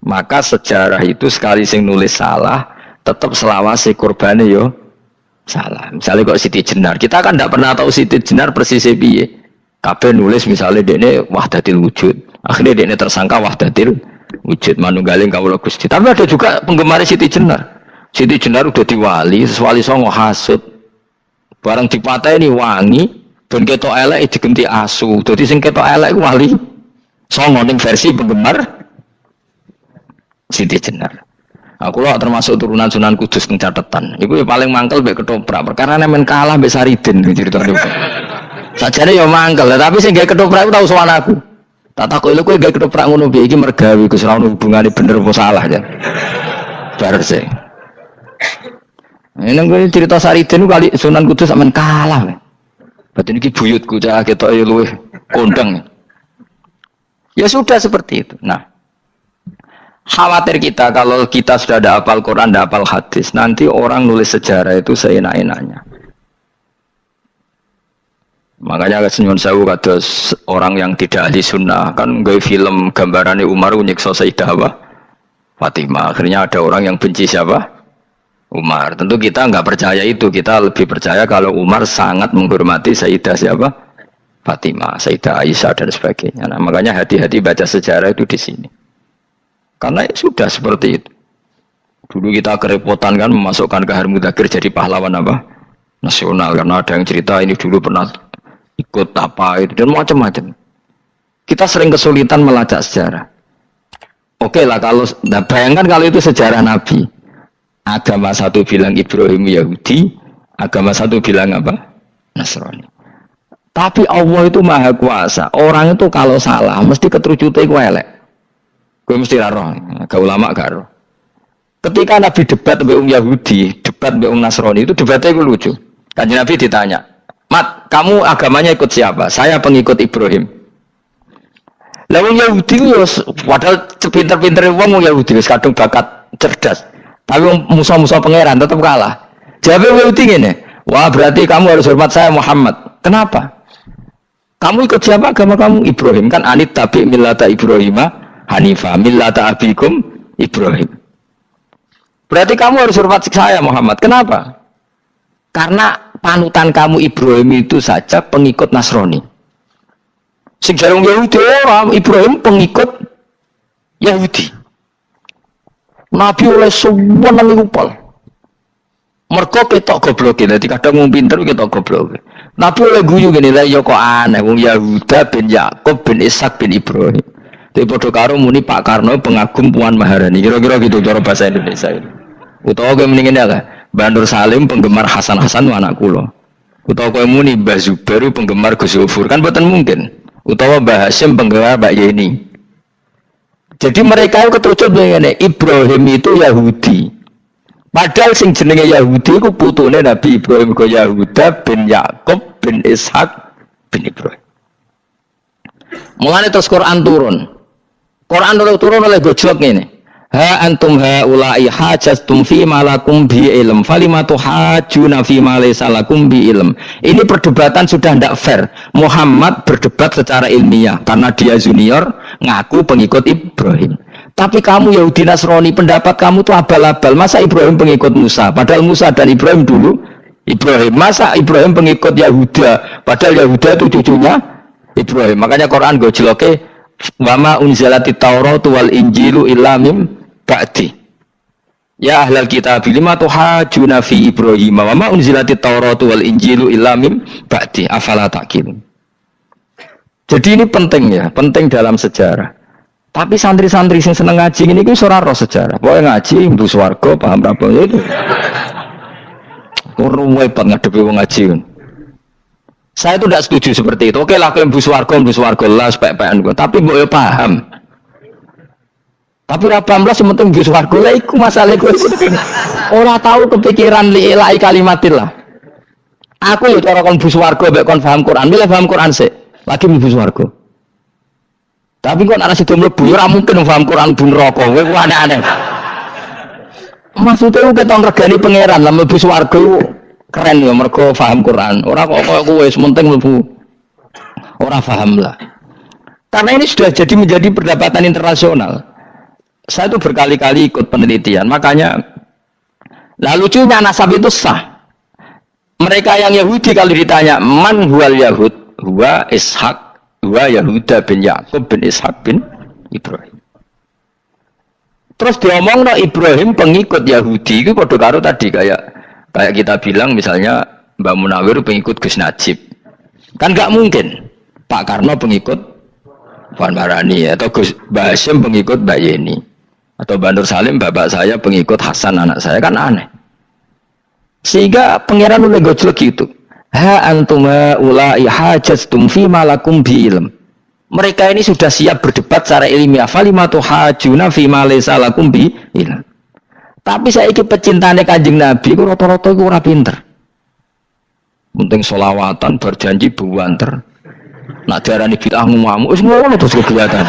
Maka sejarah itu sekali sing nulis salah, tetap selawase korbane yo salah. Misalnya kok Siti Jenar, kita kan tidak pernah tahu Siti Jenar persisnya piye. Kabeh nulis misalnya dene wahdatil wujud, akhirnya dene tersangka wahdatil wujud manunggaling kawula Gusti. Tapi ada juga penggemar Siti Jenar. Siti Jenar udah diwali, wali songo hasud. Barang dipateni wangi, dan ketok elek digenti asu. Jadi sing ketok elek wali songo ning versi penggemar Siti Jenar. Aku lah termasuk turunan Sunan Kudus ning catatan. Iku paling mangkel mbek ketoprak. Perkara men kalah mbek Saridin ceritane. Sajane ya mangkel, tapi sing gawe ketoprak tau sowan aku. Tak takoki lho kowe gawe ketoprak ngono piye iki mergawi Gus ora ono hubungane bener apa salah ya. Bar sih. Ini gue cerita Saridin kali Sunan Kudus sampean kalah. Berarti ini buyutku cah ketok luwih kondang. Ya sudah seperti itu. Nah, khawatir kita kalau kita sudah ada hafal Quran, ada hafal hadis, nanti orang nulis sejarah itu seenak-enaknya. Makanya senyum sewu kados orang yang tidak ahli sunnah kan gue film gambarannya Umar nyiksa Sayyidah Fatimah. Akhirnya ada orang yang benci siapa? Umar. Tentu kita nggak percaya itu. Kita lebih percaya kalau Umar sangat menghormati Sayyidah siapa? Fatimah, Sayyidah Aisyah dan sebagainya. Nah, makanya hati-hati baca sejarah itu di sini. Karena sudah seperti itu. Dulu kita kerepotan kan memasukkan Kahar Mudzakkir jadi pahlawan apa? Nasional. Karena ada yang cerita ini dulu pernah ikut apa itu dan macam-macam. Kita sering kesulitan melacak sejarah. Oke lah kalau, nah bayangkan kalau itu sejarah Nabi. Agama satu bilang Ibrahim Yahudi, agama satu bilang apa? Nasrani. Tapi Allah itu maha kuasa. Orang itu kalau salah mesti keterucute iku elek. Kowe mesti ra roh, gak ulama gak roh. Ketika Nabi debat dengan Yahudi, debat dengan Nasrani, itu debatnya itu lucu. Kanjeng Nabi ditanya, Mat, kamu agamanya ikut siapa? Saya pengikut Ibrahim. Lalu Yahudi itu, padahal pinter-pinter wong Yahudi, kadang bakat cerdas. Tapi musuh-musuh pangeran tetap kalah. Jawabnya Yahudi gini, wah berarti kamu harus hormat saya Muhammad. Kenapa? Kamu ikut siapa agama kamu? Ibrahim. Kan anit tabi millata Ibrahimah Hanifah, millata abikum Ibrahim. Berarti kamu harus hormat saya Muhammad. Kenapa? Karena panutan kamu Ibrahim itu saja pengikut Nasrani. Sing jarang Yahudi orang Ibrahim pengikut Yahudi. Nabi oleh semua nang upal. Mergo ketok goblok iki. Dadi kadang wong pinter ketok goblok. Nabi oleh guyu ngene lha ya kok aneh wong Yahuda bin Yakub bin Ishak bin Ibrahim. Dadi padha karo muni Pak Karno pengagum Puan Maharani. Kira-kira gitu cara bahasa Indonesia itu. Utawa kowe mendingin ya Bandur Salim penggemar Hasan Hasan anak kula. Utawa kowe muni Mbah Zubair penggemar Gus Zufur kan boten mungkin. Utawa Mbah Hasyim penggemar Mbak Yeni. Jadi mereka itu ketujuh ngene, Ibrahim itu Yahudi. Padahal sing jenenge Yahudi iku putune Nabi Ibrahim go Yahuda bin Yakub bin Ishak bin Ibrahim. Mulane terus Quran turun. Quran turun oleh gojlok ngene. Ha antum haula'i hajastum fi ma lakum bi ilm falimatu hajuna fi ma laysa lakum bi ilm. Ini perdebatan sudah tidak fair. Muhammad berdebat secara ilmiah karena dia junior ngaku pengikut Ibrahim. Tapi kamu Yahudi Nasrani pendapat kamu tuh abal-abal. Masa Ibrahim pengikut Musa? Padahal Musa dan Ibrahim dulu Ibrahim. Masa Ibrahim pengikut Yahuda? Padahal Yahuda itu cucunya Ibrahim. Makanya Quran gojloke wama unzalatit Tauratu wal Injilu illa mim ba'di. Ya ahlal kitab lima tuhajuna fi Ibrahim wa ma unzilatit Tauratu wal Injilu illa mim ba'di afala taqilun. Jadi ini penting ya, penting dalam sejarah. Tapi santri-santri yang seneng ngaji ini kan ora roh sejarah. Pokoke ngaji mlebu swarga paham ra apa itu. Kurang hebat ngadepi wong ngaji. Saya itu tidak setuju seperti itu. Oke lah kowe mlebu swarga lah spek-pekan kok. Tapi mbok yo paham. Tapi ora paham lah sementing mlebu swarga lha iku masalah kowe. Ora tahu kepikiran li ilahi kalimatillah. Aku yo cara kon mlebu swarga mbek kon paham Quran, milih paham Quran sik. Lagi mlebu swarga. Tapi kok ana sing mlebu ora mungkin paham Quran bun neraka. Kowe ku aneh-aneh. Maksudnya keton regani pangeran lah mlebu swarga keren ya mergo paham Quran. Ora kok kowe sementing mlebu. Ora paham lah. Karena ini sudah jadi menjadi perdebatan internasional. Saya itu berkali-kali ikut penelitian, makanya lucunya nasab itu sah. Mereka yang Yahudi kalau ditanya man huwal Yahud, huwa Ishak, huwa Yahuda bin Yakub bin Ishak bin Ibrahim. Terus diomong no Ibrahim pengikut Yahudi itu padha karo tadi kayak kita bilang misalnya Mbak Munawir pengikut Gus Najib. Kan nggak mungkin Pak Karno pengikut Puan Maharani atau Gus Mbah Hasyim pengikut Mbak Yeni atau Bandur Salim bapak saya pengikut Hasan anak saya, kan aneh. Sehingga pangeran oleh gojlok gitu. Ha antum ulai hajastum fi ma lakum bi ilm. Mereka ini sudah siap berdebat secara ilmiah. Falimatu hajuna fi ma laysa lakum bi ilm. Tapi saya iki pecintane Kanjeng Nabi ku rata-rata iku ora pinter. Penting selawatan berjanji buanter. Nak diarani bid'ah ngamuk wis ngono terus kegiatan.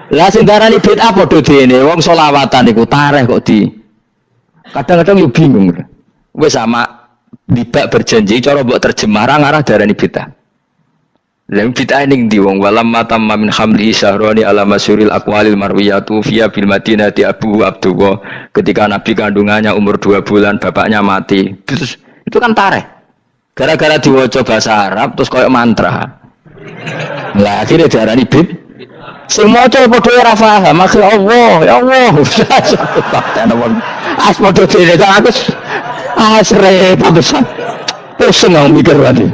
Lah sing diarani bid'ah padha dene wong selawatan iku tareh kok di. Kadang-kadang yo bingung. Wis sama dibak berjanji cara mbok terjemah ngarah diarani bid'ah. Lah bid'ah ning ndi wong walam matam min hamli syahrani ala masyuril aqwalil marwiyatu fiya bil madinati Abu Abdullah, ketika Nabi kandungannya umur 2 bulan bapaknya mati. Terus itu kan tareh. Gara-gara diwaca bahasa Arab terus koyo mantra. Lah akhirnya diarani bid. Sing maca padha ora paham, akhir Allah, ya Allah. As padha dene aku asre besar. Pusing aku mikir wae.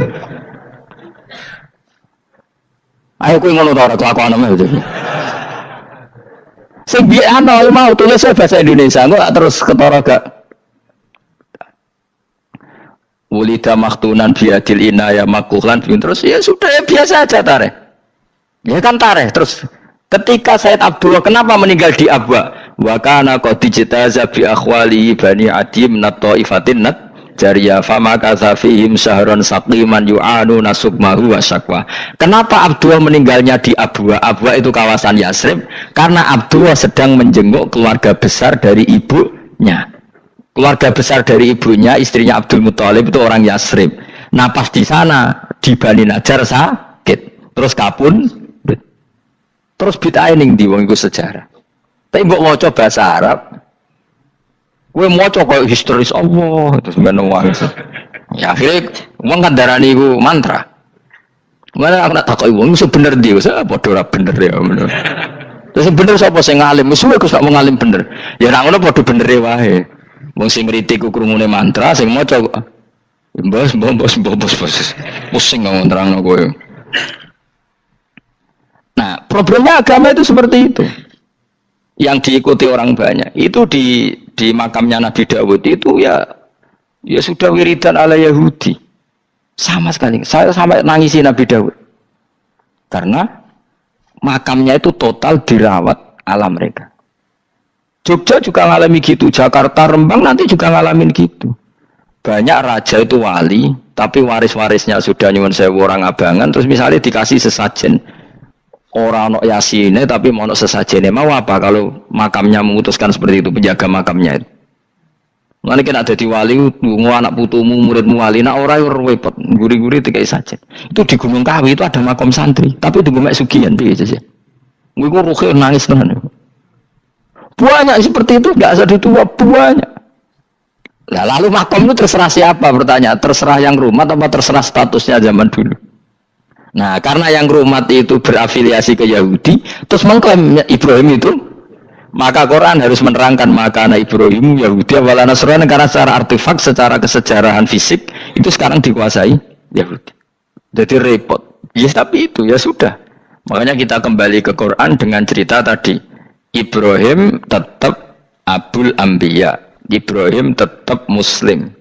Ayo kowe ngono ta ora kelakuanmu itu. Sing biyen ana mau tulis bahasa Indonesia, kok terus ketara gak Wulida maktunan biadil inaya makuhlan terus ya sudah ya biasa aja tareh. Ya kan tareh terus ketika Said Abdullah kenapa meninggal di Abwa? Wa kana qad ijtaza bi akhwalihi bani Adi min at-taifatin jariyah fama kasafihim syahron saqiman yu'anu nasukmahu wa syakwa. Kenapa Abdullah meninggalnya di Abwa? Abwa itu kawasan Yasrib karena Abdullah sedang menjenguk keluarga besar dari ibunya. Keluarga besar dari ibunya, istrinya Abdul Muthalib itu orang Yasrib. Nah pas di sana di Bani Najjar sakit, terus kapun, terus bid'ah ning ndi wong iku sejarah. Tapi mbok maca bahasa Arab, kowe maca koyo historis Allah terus ngono wae. Ya akhirnya wong kan darani iku mantra. Mana aku nak takoki wong iso bener ndi, wis padha ora bener ya ngono. Terus bener sapa sing ngalim? Wis kowe gak mau ngalim bener. Ya nek ngono padha bener wae. Wong sing ngritik krungune mantra, sing maca mbos. Pusing ngomong terangno kowe. Nah, problemnya agama itu seperti itu. Yang diikuti orang banyak. Itu di makamnya Nabi Dawud itu ya sudah wiridan ala Yahudi. Sama sekali. Saya sampai nangisi Nabi Dawud. Karena makamnya itu total dirawat ala mereka. Jogja juga ngalami gitu, Jakarta, Rembang nanti juga ngalamin gitu. Banyak raja itu wali, tapi waris-warisnya sudah nyuwun sewu orang abangan, terus misalnya dikasih sesajen. Orang nok yasine tapi mau sesajene mau apa kalau makamnya memutuskan seperti itu, penjaga makamnya itu. Nanti kena jadi wali, anak putumu, muridmu wali, nak orang repot, guri-guri tiga sajen. Itu di Gunung Kawi itu ada makam santri, tapi di Gunung Sugihan biasa sih. Gue rugi nangis tenan. Banyak seperti itu, nggak ada tua banyak. Nah, lalu makam itu terserah siapa bertanya, terserah yang rumat apa terserah statusnya zaman dulu. Nah, karena yang rumat itu berafiliasi ke Yahudi, terus mengklaim Ibrahim itu, maka Quran harus menerangkan makana Ibrahim Yahudi wala Nasrani karena secara artefak, secara kesejarahan fisik itu sekarang dikuasai Yahudi. Jadi repot. Ya tapi itu ya sudah. Makanya kita kembali ke Quran dengan cerita tadi. Ibrahim tetap Abul Anbiya. Ibrahim tetap Muslim.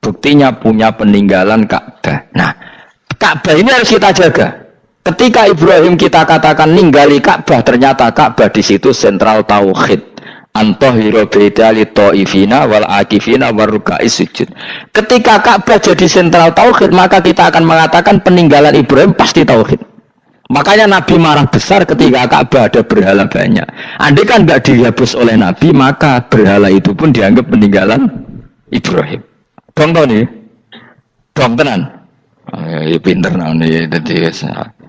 Buktinya punya peninggalan Ka'bah. Nah, Ka'bah ini harus kita jaga. Ketika Ibrahim kita katakan ninggali Ka'bah, ternyata Ka'bah di situ sentral tauhid. Antahira baita li taifina wal akifina waruka'is sujud. Ketika Ka'bah jadi sentral tauhid, maka kita akan mengatakan peninggalan Ibrahim pasti tauhid. Makanya Nabi marah besar ketika Ka'bah ada berhala banyak. Andai kan nggak dihapus oleh Nabi, maka berhala itu pun dianggap peninggalan Ibrahim. Dong tau nih? Dong tenan. Ya pinter nih, jadi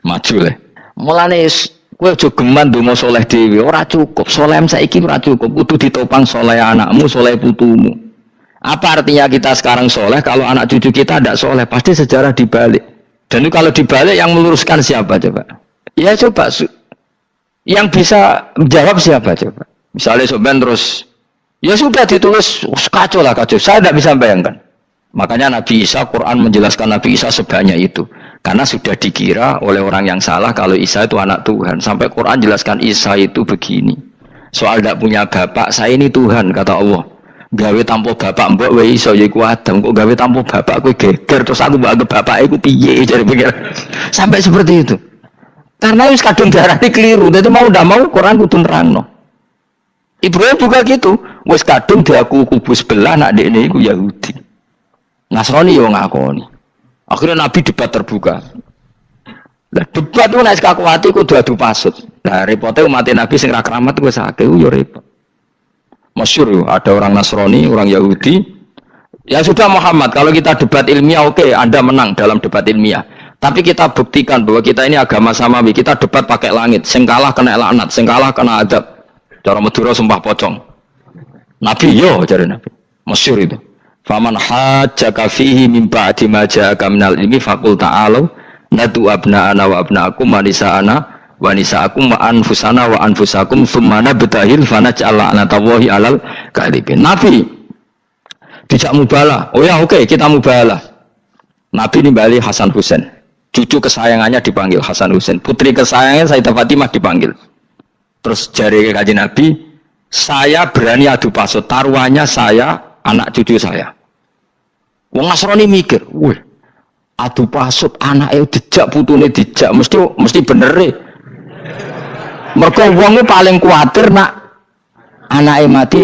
maju lah. Mulane kowe aja geman ndonga saleh dhewe, ora cukup. Saleh saiki ora cukup, kudu ditopang saleh anakmu, saleh putumu. Apa artinya kita sekarang saleh kalau anak cucu kita tidak saleh? Pasti sejarah dibalik. Dan itu kalau dibalik yang meluruskan siapa coba? Ya coba yang bisa menjawab siapa coba? Misalnya soben terus ya sudah ditulis kacau lah kacau. Saya tidak bisa bayangkan. Makanya Nabi Isa, Quran menjelaskan Nabi Isa sebanyak itu. Karena sudah dikira oleh orang yang salah kalau Isa itu anak Tuhan. Sampai Quran jelaskan Isa itu begini. Soal tidak punya bapak, saya ini Tuhan, kata Allah. Gawe tanpa bapak mbok wae iso ya iku Adam, kok gawe tanpa bapak kowe geger terus aku mbok anggap bapak iku piye jare pikir. Sampai seperti itu. Karena wis kadung darane keliru, dadi mau ndak mau Quran kudu nerangno. Ibrahim juga gitu, wis kadung diaku kubu sebelah nak dekne iku Yahudi. Nasrani yo ngakoni. Akhirnya Nabi debat terbuka. Lah debat ku nek kakuati kudu adu pasut. Lah repote umat Nabi sing ra keramat wis akeh yo repot. Masyhur ada orang Nasrani, orang Yahudi. Ya sudah Muhammad, kalau kita debat ilmiah oke, Anda menang dalam debat ilmiah. Tapi kita buktikan bahwa kita ini agama samawi. Kita debat pakai langit, sing kalah kena laknat, sing kalah kena adab. Cara Madura sumpah pocong. Nabi yo jare Nabi. Masyhur itu. Faman hajjaka fihi min ba'di ma ja'aka minal ilmi faqul ta'alu nadu abna'ana wa abna'akum wa nisa'ana wa nisa'akum wa anfusana wa anfusakum thumma nabtahil fanaj'al la'natallahi 'alal kadhibin. Nabi dijak mubalah. Oh ya oke, kita mubalah. Nabi nimbali Hasan Husain. Cucu kesayangannya dipanggil Hasan Husain. Putri kesayangannya Sayyidah Fatimah dipanggil. Terus jari Kanjeng Nabi, saya berani adu pasut. Taruhannya saya, anak cucu saya. Wong Nasrani mikir, wih, adu pasut anake dijak putune dijak mesti bener e. Mergo wong paling kuwatir nak Anake mati,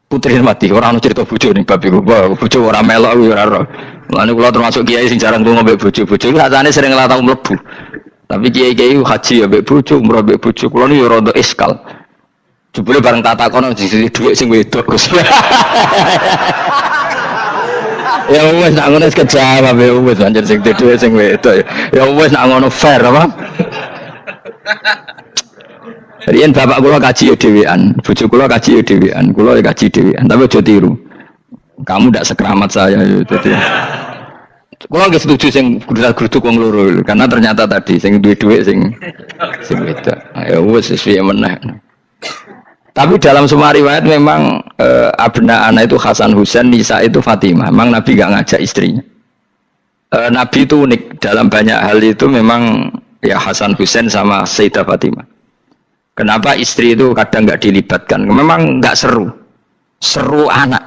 putri mati. Ora ono cerita bojo ning bab iku. Bojo ora melok ora ora. Mulane kula termasuk kiai sing jarang lunga mbek bojo-bojo. Sakjane sering ora tau mlebu. Tapi kiai-kiai haji ya mbek bojo, umrah mbek bojo. Kula niku ya rada iskal. Jebule bareng tak takono sisi dhuwit sing wedok Gus. Ya wis nak ngono kejawab ya wis anjir sing dhuwit sing wedok. Ya wis nak ngono fair apa? Riyen bapak kula kaji ya dhewean, bojo kula kaji ya dhewean, kula ya kaji dhewean, tapi aja tiru. Kamu ndak sekeramat saya ya dadi. Kula nggih setuju sing grudak-gruduk wong loro karena ternyata tadi sing duwe dhuwit sing wedok. Ya wis piye meneh. Tapi dalam semua riwayat memang abna anak itu Hasan Husain, Nisa itu Fatimah. Memang Nabi gak ngajak istrinya. Nabi itu unik dalam banyak hal itu memang ya Hasan Husain sama Sayyidah Fatimah. Kenapa istri itu kadang nggak dilibatkan? Memang nggak seru, seru anak.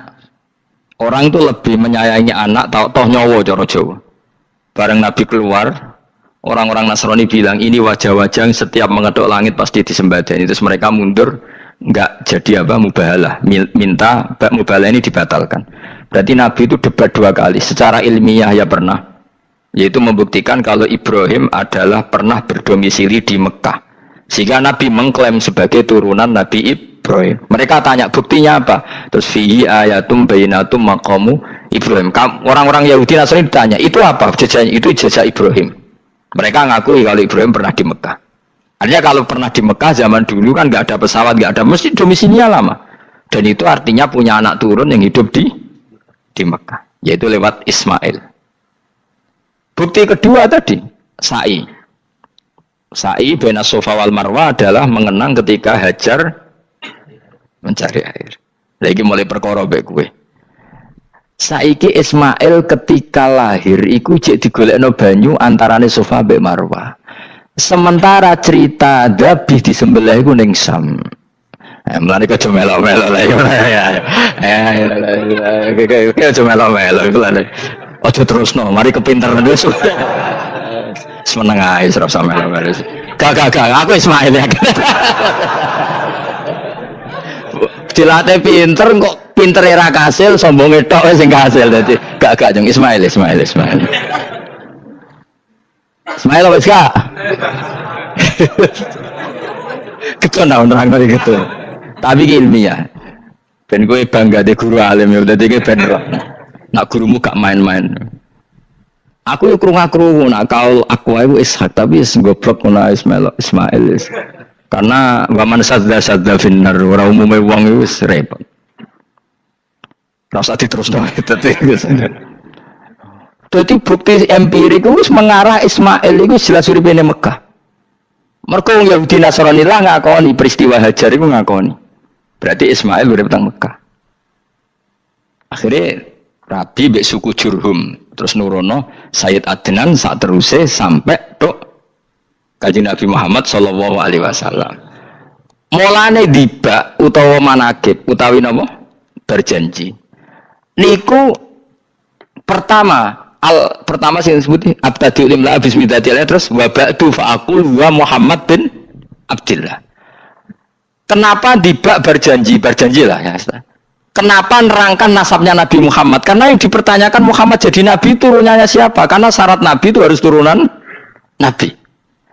Orang itu lebih menyayangi anak, toh nyowo coro Jawa. Bareng Nabi keluar, orang-orang Nasrani bilang ini wajah-wajah yang setiap mengetuk langit pasti disembadani. Terus mereka mundur, nggak jadi apa mubahalah, minta mubahalah ini dibatalkan. Berarti Nabi itu debat 2 kali. Secara ilmiah ya pernah, yaitu membuktikan kalau Ibrahim adalah pernah berdomisili di Mekah. Sehingga Nabi mengklaim sebagai turunan Nabi Ibrahim. Mereka tanya buktinya apa? Terus fihi ayatum bainatum maqamu Ibrahim. Orang-orang Yahudi Nasrani ditanya, itu apa? Jejaknya itu jejak Ibrahim. Mereka ngakui kalau Ibrahim pernah di Mekah. Artinya kalau pernah di Mekah zaman dulu kan nggak ada pesawat, nggak ada, mesti domisilinya lama. Dan itu artinya punya anak turun yang hidup di Mekah, yaitu lewat Ismail. Bukti kedua tadi, sa'i. Sa'i baina Safa wal Marwah adalah mengenang ketika Hajar mencari air. Lagi mulai perkara mbek kowe. Saiki Ismail ketika lahir iku jek digolekno banyu antarane Safa mbek Marwah. Sementara cerita Dhabi disembelih iku ning Sam. Mulane kok aja melok-melok lah ya. Aja melok-melok iku lha. Aja terusno, mari kepinteran wis. Seneng ae serasa melo-melo. Gak, aku Ismail ya. Dilate pinter kok pinter era kasil, sombonge tok sing kasil dadi. Gak jeng Ismail. Ismail wis gak. Ketona nerang gitu. Tapi ilmiah. Ben kowe bangga de guru alim ya dadi kowe ben nak gurumu gak main-main. Aku yo krungu-krungu nak kaul aku iku Ishak tapi wis goblok ngono Ismail. Karena waman sadza finnar ora umume wong iku wis repot. Rasa diterusno dadi bukti empirik wis mengarah Ismail iku jelas uripe ning Mekah. Mergo wong Yahudi Nasrani lah ngakoni peristiwa Hajar iku ngakoni. Berarti Ismail urip teng Mekah. Akhirnya Rabi mbek suku Jurhum terus nurono Sayyid Adnan sak teruse sampai tok Kanjeng Nabi Muhammad sallallahu alaihi wasallam. Mulane dibak utawa manakib utawi napa? Berjanji. Niku pertama sing disebut abtadi limla bismillah terus wa ba'du fa aqul wa Muhammad bin Abdullah. Kenapa dibak berjanjilah ya. Kenapa nerangkan nasabnya Nabi Muhammad? Karena yang dipertanyakan Muhammad jadi Nabi turunannya siapa? Karena syarat Nabi itu harus turunan Nabi.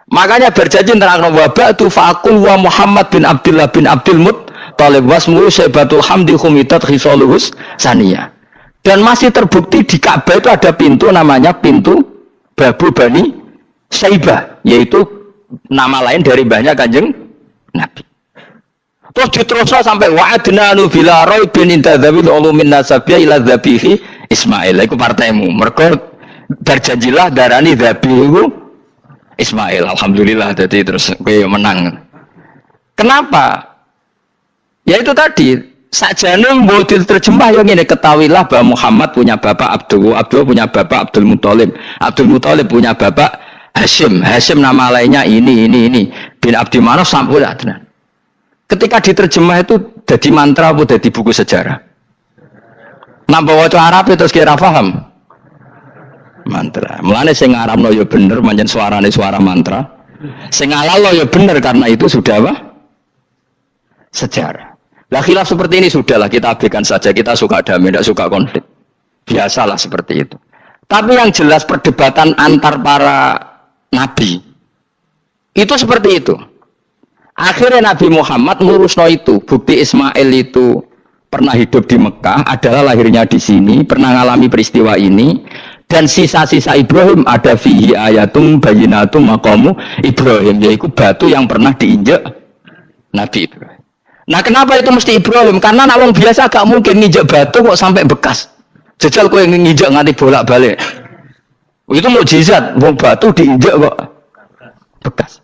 Makanya berjanji nerangkan wabah itu fa'akul wa Muhammad bin Abdullah bin Abdul Muttalib wasmulu syaibatul hamdi khumitat khisaluhus saniyah. Dan masih terbukti di Ka'bah itu ada pintu namanya pintu Babu Bani Syaibah, yaitu nama lain dari banyak Kanjeng Nabi. Terus diteruslah sampai wa'adnanu bila raibin intadzabil ulumin nasabiyah ila dzabihi Ismail. Iku partaimu. Mergo berjanjilah darani dzabihu Ismail. Alhamdulillah jadi terus kowe menang. Kenapa? Ya itu tadi, sakjane mbok diterjemah yo ngene, ketahuilah bahwa Muhammad punya bapak Abdullah punya bapak Abdul Muthalib punya bapak Hashim nama lainnya ini bin Abdi Manaf sampai Adnan. Ketika diterjemah itu jadi mantra atau jadi buku sejarah. Nambah waca Arab terus kira paham. Mantra. Mulane sing ngarapno ya bener, pancen suarane suara mantra. Sing ngalalo ya bener karena itu sudah apa? Sejarah. Lah khilaf seperti ini sudahlah kita abaikan saja, kita suka damai, tidak suka konflik. Biasalah seperti itu. Tapi yang jelas perdebatan antar para nabi itu seperti itu. Akhirnya Nabi Muhammad ngurusno itu. Bukti Ismail itu pernah hidup di Mekah, adalah lahirnya di sini, pernah mengalami peristiwa ini. Dan sisa-sisa Ibrahim ada fihi ayatum bayinatum maqamu Ibrahim, yaitu batu yang pernah diinjak Nabi Ibrahim. Nah kenapa itu mesti Ibrahim? Karena orang biasa gak mungkin nginjak batu kok sampai bekas. Jajal kok yang nginjak nganti bolak-balik. Itu mukjizat, wong batu diinjak kok bekas.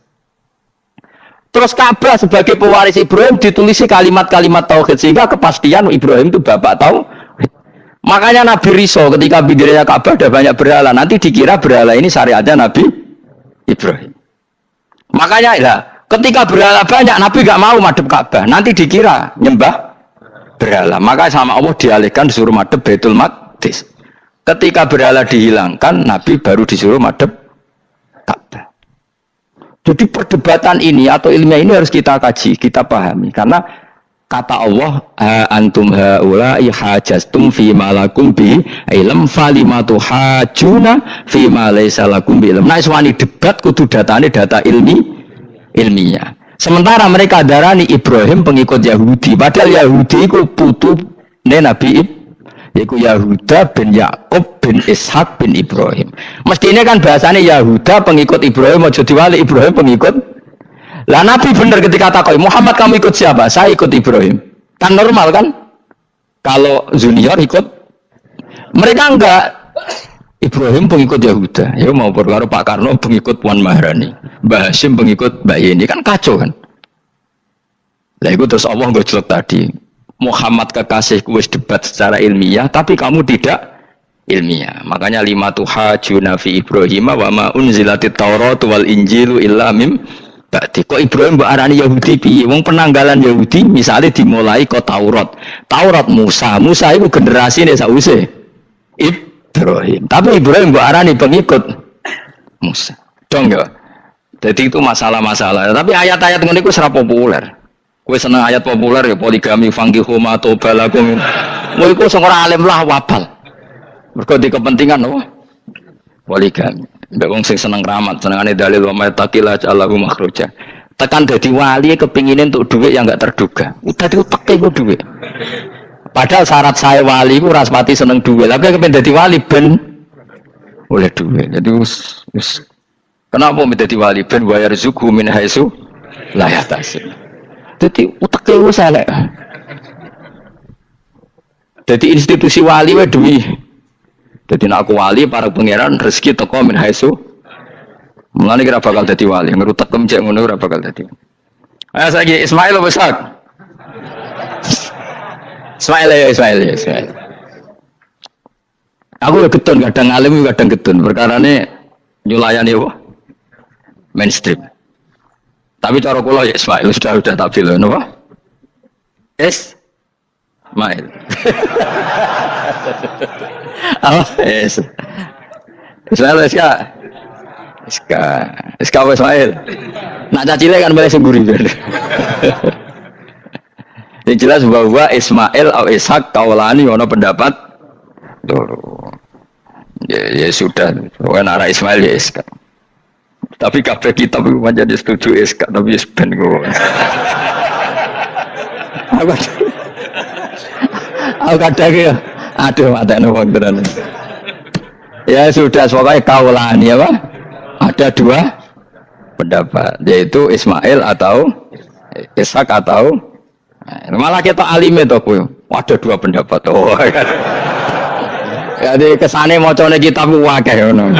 Terus Ka'bah sebagai pewaris Ibrahim ditulisi kalimat-kalimat tauhid sehingga kepastian Ibrahim itu bapak tahu. Makanya Nabi Riso ketika bidirnya Ka'bah ada banyak berhala, nanti dikira berhala ini syariatnya Nabi Ibrahim. Makanya ya, ketika berhala banyak Nabi gak mau madhep Ka'bah, nanti dikira nyembah berhala. Maka sama Allah dialihkan disuruh madhep Baitul Maqdis. Ketika berhala dihilangkan, Nabi baru disuruh madhep Ka'bah. Jadi perdebatan ini atau ilmiah ini harus kita kaji, kita pahami karena kata Allah, antum haula'i hajastum fi ma lakum bi ilm falimatu hajuna fi ma laysa lakum bi ilm. Nah, iswani debat kudu datane data ilmiah. Sementara mereka darani Ibrahim pengikut Yahudi, padahal Yahudi iku putune Nabi yaitu Yahuda bin Yakub bin Ishak bin Ibrahim. Mestinya kan bahasanya Yahuda pengikut Ibrahim, aja diwali Ibrahim pengikut. Lah Nabi benar ketika takoi, Muhammad kamu ikut siapa? Saya ikut Ibrahim. Kan normal kan? Kalau junior ikut, mereka enggak. Ibrahim pengikut Yahuda. Ya mau berkaro Pak Karno pengikut Puan Maharani, Mbah Hashim pengikut Mbak Yeni, kan kacau kan? Lah itu terus Allah nggak jelek tadi. Muhammad kekasihku wis debat secara ilmiah, tapi kamu tidak ilmiah. Makanya lima tuhajuna fi Ibrahim wa ma unzilatit Taurat wal Injilu illa mim ba'di. Kok Ibrahim mbok arani Yahudi piye? Wong penanggalan Yahudi misalnya dimulai kok Taurat. Taurat Musa itu generasine sause Ibrahim. Tapi Ibrahim mbok arani pengikut Musa. Dong ya. Jadi itu masalah-masalah. Tapi ayat-ayat ngene iku ora populer. Kowe seneng ayat populer ya poligami fangkihu ma tobalakum. Kowe iku sing ora alim lah wabal. Mergo di kepentingan apa? Poligami. Mbak wong sing seneng ramat, senengane dalil wa mattaqila ja'alahu makhraja. Tekan dadi wali kepingin untuk duit yang enggak terduga. Udah diuteke ku duit. Padahal syarat saya wali ku ora pati seneng duit. Tapi kepen dadi wali ben oleh duit. Jadi wis kenapa menjadi wali ben wa yarzuqhu min haitsu la yahtasib. Dadi uteke wis elek. Dadi institusi wali wae duwi. Jadi nak aku wali para pangeran rezeki teko min haitsu. Mulane kira bakal dadi wali, ngerutek cek ngono ora bakal dadi. Ayo saiki Ismail apa Ishak? Ismail. Aku ya getun, kadang alim kadang getun. Perkarane nyulayani apa? Mainstream. Tapi cara kula ya Ismail sudah tak bilang napa? Ismail. Ismail Ismail. Nak cacile kan boleh semburi. Yang jelas bahwa Ismail atau Ishak kaulani ono pendapat loro. Ya sudah, bukan arah Ismail ya Ishak. Tapi kabeh kitab itu menjadi setuju Ishak, tapi ben kok. Aku kadang ya, aduh matane wong tenan. Ya sudah, pokoknya kaulani apa? Ada dua pendapat, yaitu Ismail atau Ishak atau malah kita alime to kowe. Ada dua pendapat. Oh. Jadi kesane macane kitab akeh ngono.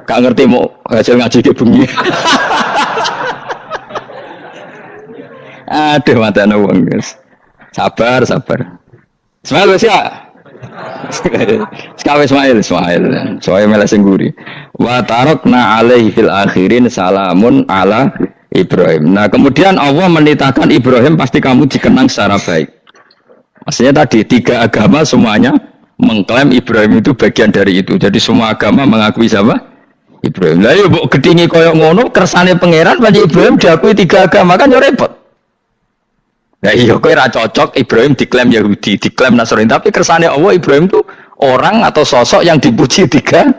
Gak ngerti mau hasil ngaji ke bengi. Aduh matane wong, guys. Sabar. Ismail wis ya. Sekawe Ismail. Soale mele sing nguri. Wa tarakna alaihi fil akhirin salamun ala Ibrahim. Nah, kemudian Allah menitahkan Ibrahim pasti kamu dikenang secara baik. Maksudnya tadi tiga agama semuanya mengklaim Ibrahim itu bagian dari itu. Jadi semua agama mengakui siapa? Ibrahim. Lah yo mbok gedhingi koyo ngono kersane pangeran panjenengan Ibrahim diakui tiga agama kan yo repot. Nah iya kowe ra cocok Ibrahim diklaim Yahudi, diklaim Nasrani, tapi kersane Allah Ibrahim itu orang atau sosok yang dipuji tiga.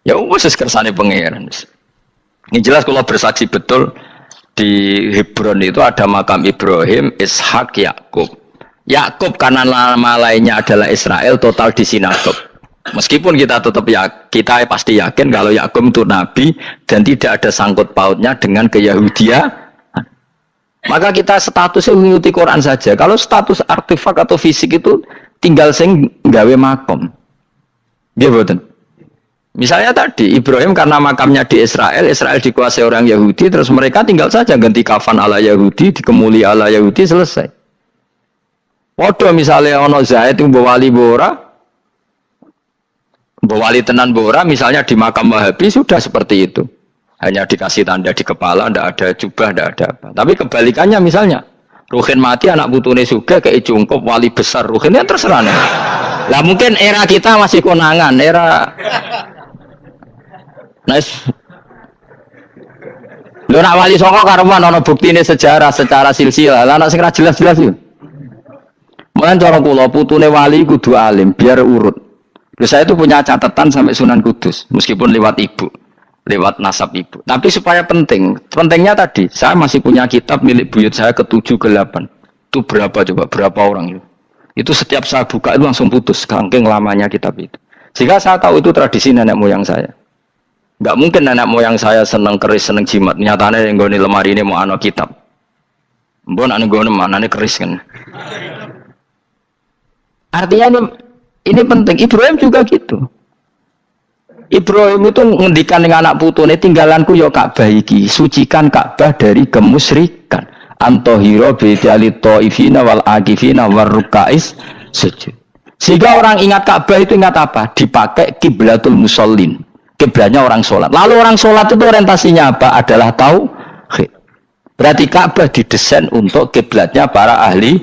Ya wis kersane pangeran. Ini jelas kalau bersaksi betul di Hebron itu ada makam Ibrahim, Ishak, Yakub. Yakub karena nama lainnya adalah Israel, total di sinagog. Meskipun kita tetap kita pasti yakin kalau Yakub itu nabi dan tidak ada sangkut pautnya dengan keyahudian. Maka kita statusnya mengikuti Quran saja. Kalau status artefak atau fisik itu tinggal sing gawe makom. Dia betul. Misalnya tadi Ibrahim karena makamnya di Israel, Israel dikuasai orang Yahudi, terus mereka tinggal saja ganti kafan ala Yahudi, dikemuli ala Yahudi, selesai. Waduh misalnya ono Zaid yang bawa wali tenan bora, misalnya di makam Wahabi sudah seperti itu. Hanya dikasih tanda di kepala, tidak ada jubah, tidak ada apa. Tapi kebalikannya misalnya, Ruhin mati anak putune juga kayak cungkup wali besar Ruhin ya terserah nih. Lah mungkin era kita masih konangan, era nice. Lho nak wali songo karuan ana buktine sejarah secara silsilah. Lah nak sing ra jelas-jelas yo. Mulane cara kula putune wali kudu alim biar urut. Lho saya itu punya catatan sampai Sunan Kudus meskipun lewat ibu, lewat nasab ibu. Tapi supaya penting. Pentingnya tadi, saya masih punya kitab milik buyut saya ke-7 ke-8. Itu berapa coba? Berapa orang itu? Itu setiap saya buka itu langsung putus saking lamanya kitab itu. Sehingga saya tahu itu tradisi nenek moyang saya. Enggak mungkin nenek moyang saya seneng keris, seneng jimat. Nyatanya yang goni lemari ini mau ana kitab. Mbon ane goni manane keris kan. Artinya ini penting. Ibrahim juga gitu. Ibrahim itu ngendikan dengan anak putune tinggalanku ya Ka'bah iki, sucikan Ka'bah dari kemusyrikan. Antohiro bidali ta'ifina wal akifina warrukais sujud. Sehingga orang ingat Ka'bah itu ingat apa? Dipakai kiblatul musallin. Kiblatnya orang sholat. Lalu orang sholat itu orientasinya apa? Adalah tauhid. Berarti Ka'bah didesain untuk kiblatnya para ahli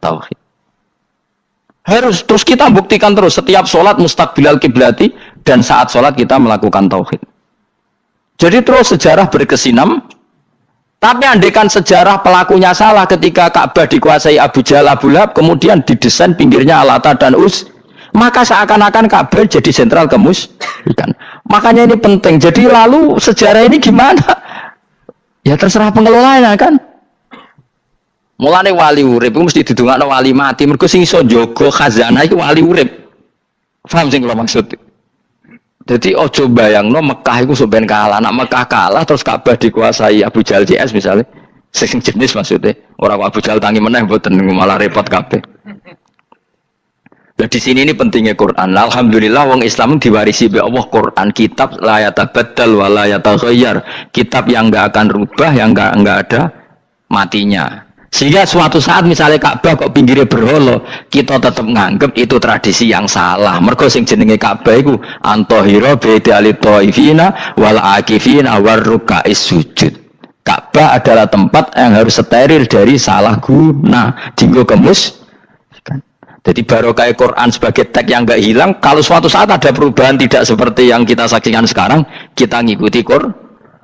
tauhid. Harus terus kita buktikan terus setiap sholat mustaqbilal kiblati dan saat sholat kita melakukan tauhid. Jadi terus sejarah berkesinam. Tapi andaikan sejarah pelakunya salah ketika Ka'bah dikuasai Abu Jahal, Abu Lahab, kemudian didesain pinggirnya Alata dan Uz, maka seakan-akan Ka'bah jadi sentral kemusyrikan. Makanya ini penting. Jadi lalu sejarah ini gimana? Ya terserah pengelolanya kan. Mulane wali urip mesti didongakno wali mati. Mergo sing iso njaga khazanah iku wali urip. Paham sing kula maksud? Jadi ojo bayangno Mekah iku sampean kalah. Nak Mekah kalah terus Ka'bah dikuasai Abu Jahal CS misalnya. Sing jenis maksudnya. Orang Abu Jahal tangi meneh mboten malah repot kabeh. Nah di sini ini pentingnya Quran. Alhamdulillah wong Islam diwarisi oleh Allah Quran, kitab la yatabaddal wa la yataghayyar. Kitab yang enggak akan rubah, yang enggak ada matinya. Sehingga suatu saat misalnya Ka'bah kok pinggirnya berhala, kita tetap nganggep itu tradisi yang salah. Mergo sing jenenge Ka'bah iku antohiro bidali ta'ifina wal akifina warrukais sujud. Ka'bah adalah tempat yang harus steril dari salah guna, dinggo kemus. Jadi barokah Quran sebagai teks yang enggak hilang, kalau suatu saat ada perubahan tidak seperti yang kita saksikan sekarang, kita ngikuti Quran.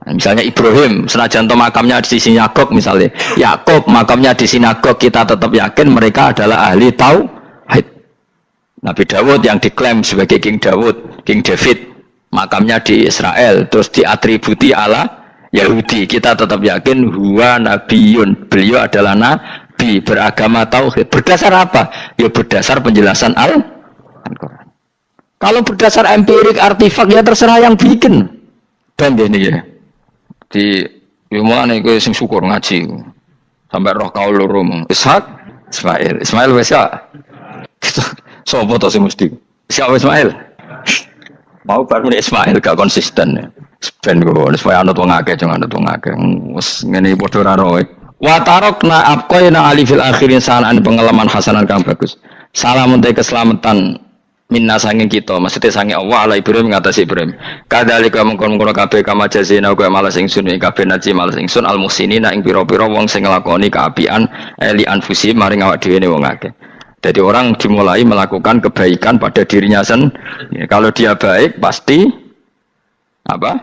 Misalnya Ibrahim, senajan to makamnya di sinagog misalnya, Yakub makamnya di sinagog, kita tetap yakin mereka adalah ahli tauhid. Nabi Dawud yang diklaim sebagai King Dawud, King David, makamnya di Israel, terus diatributi ala Yahudi, kita tetap yakin huwa nabiyun, beliau adalah nabi beragama tauhid. Berdasar apa? Ya berdasar penjelasan Al-Quran. Kalau berdasar empirik artifak ya terserah yang bikin. Dan ini ya. Di mulane kowe sing syukur ngaji sampai roh kaul loro Ishak Ismail wis ya sapa to sing mesti siapa Ismail mau baru Ismail gak konsisten ben kok supaya anut wong akeh jangan anut wong akeh wis ngene padha ora roe wa tarakna abqaina ali fil akhirin sanan pengalaman hasanan kang bagus salam untuk keselamatan minna sanging kita maksudnya sanging Allah ala Ibrahim ngatasi Ibrahim kadhalika mengkon-mengkon kabeh kama jazina kaya malas ingsun ing kabeh naji malas ingsun al muhsinina ing pira-pira wong sing nglakoni kaapian li anfusi maring awak dhewe wong akeh. Jadi orang dimulai melakukan kebaikan pada dirinya sendiri. Kalau dia baik pasti apa?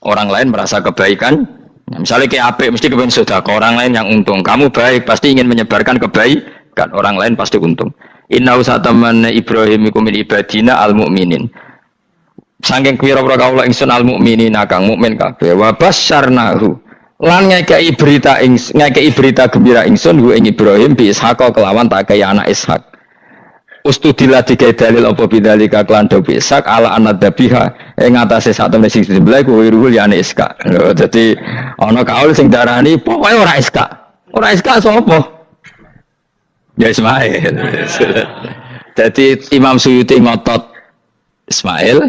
Orang lain merasa kebaikan Misalnya kayak apik mesti kepengen sedekah, orang lain yang untung. Kamu baik pasti ingin menyebarkan kebaikan, orang lain pasti untung. Inna usataman Ibrahim iku min ibadina al mukminin. Saking pira-pira kaula ingsun al mukminin kang mukmin kabeh. Wa basyarnahu. Lan ngekei berita gembira ingsun hu ing Ibrahim bi Ishaq kelawan tak kaya anak Ishak. Ustudillah dikai dalil apa bidzalika klan dobi Ishak ala anadabiha ing atase sak temene sing sebelah ku wirul ya anak Ishak. Dadi ana kaul sing darani pokoke ora Ishak. Ora Ishak sapa? Ya Ismail. Jadi Imam Suyuti ngotot Ismail,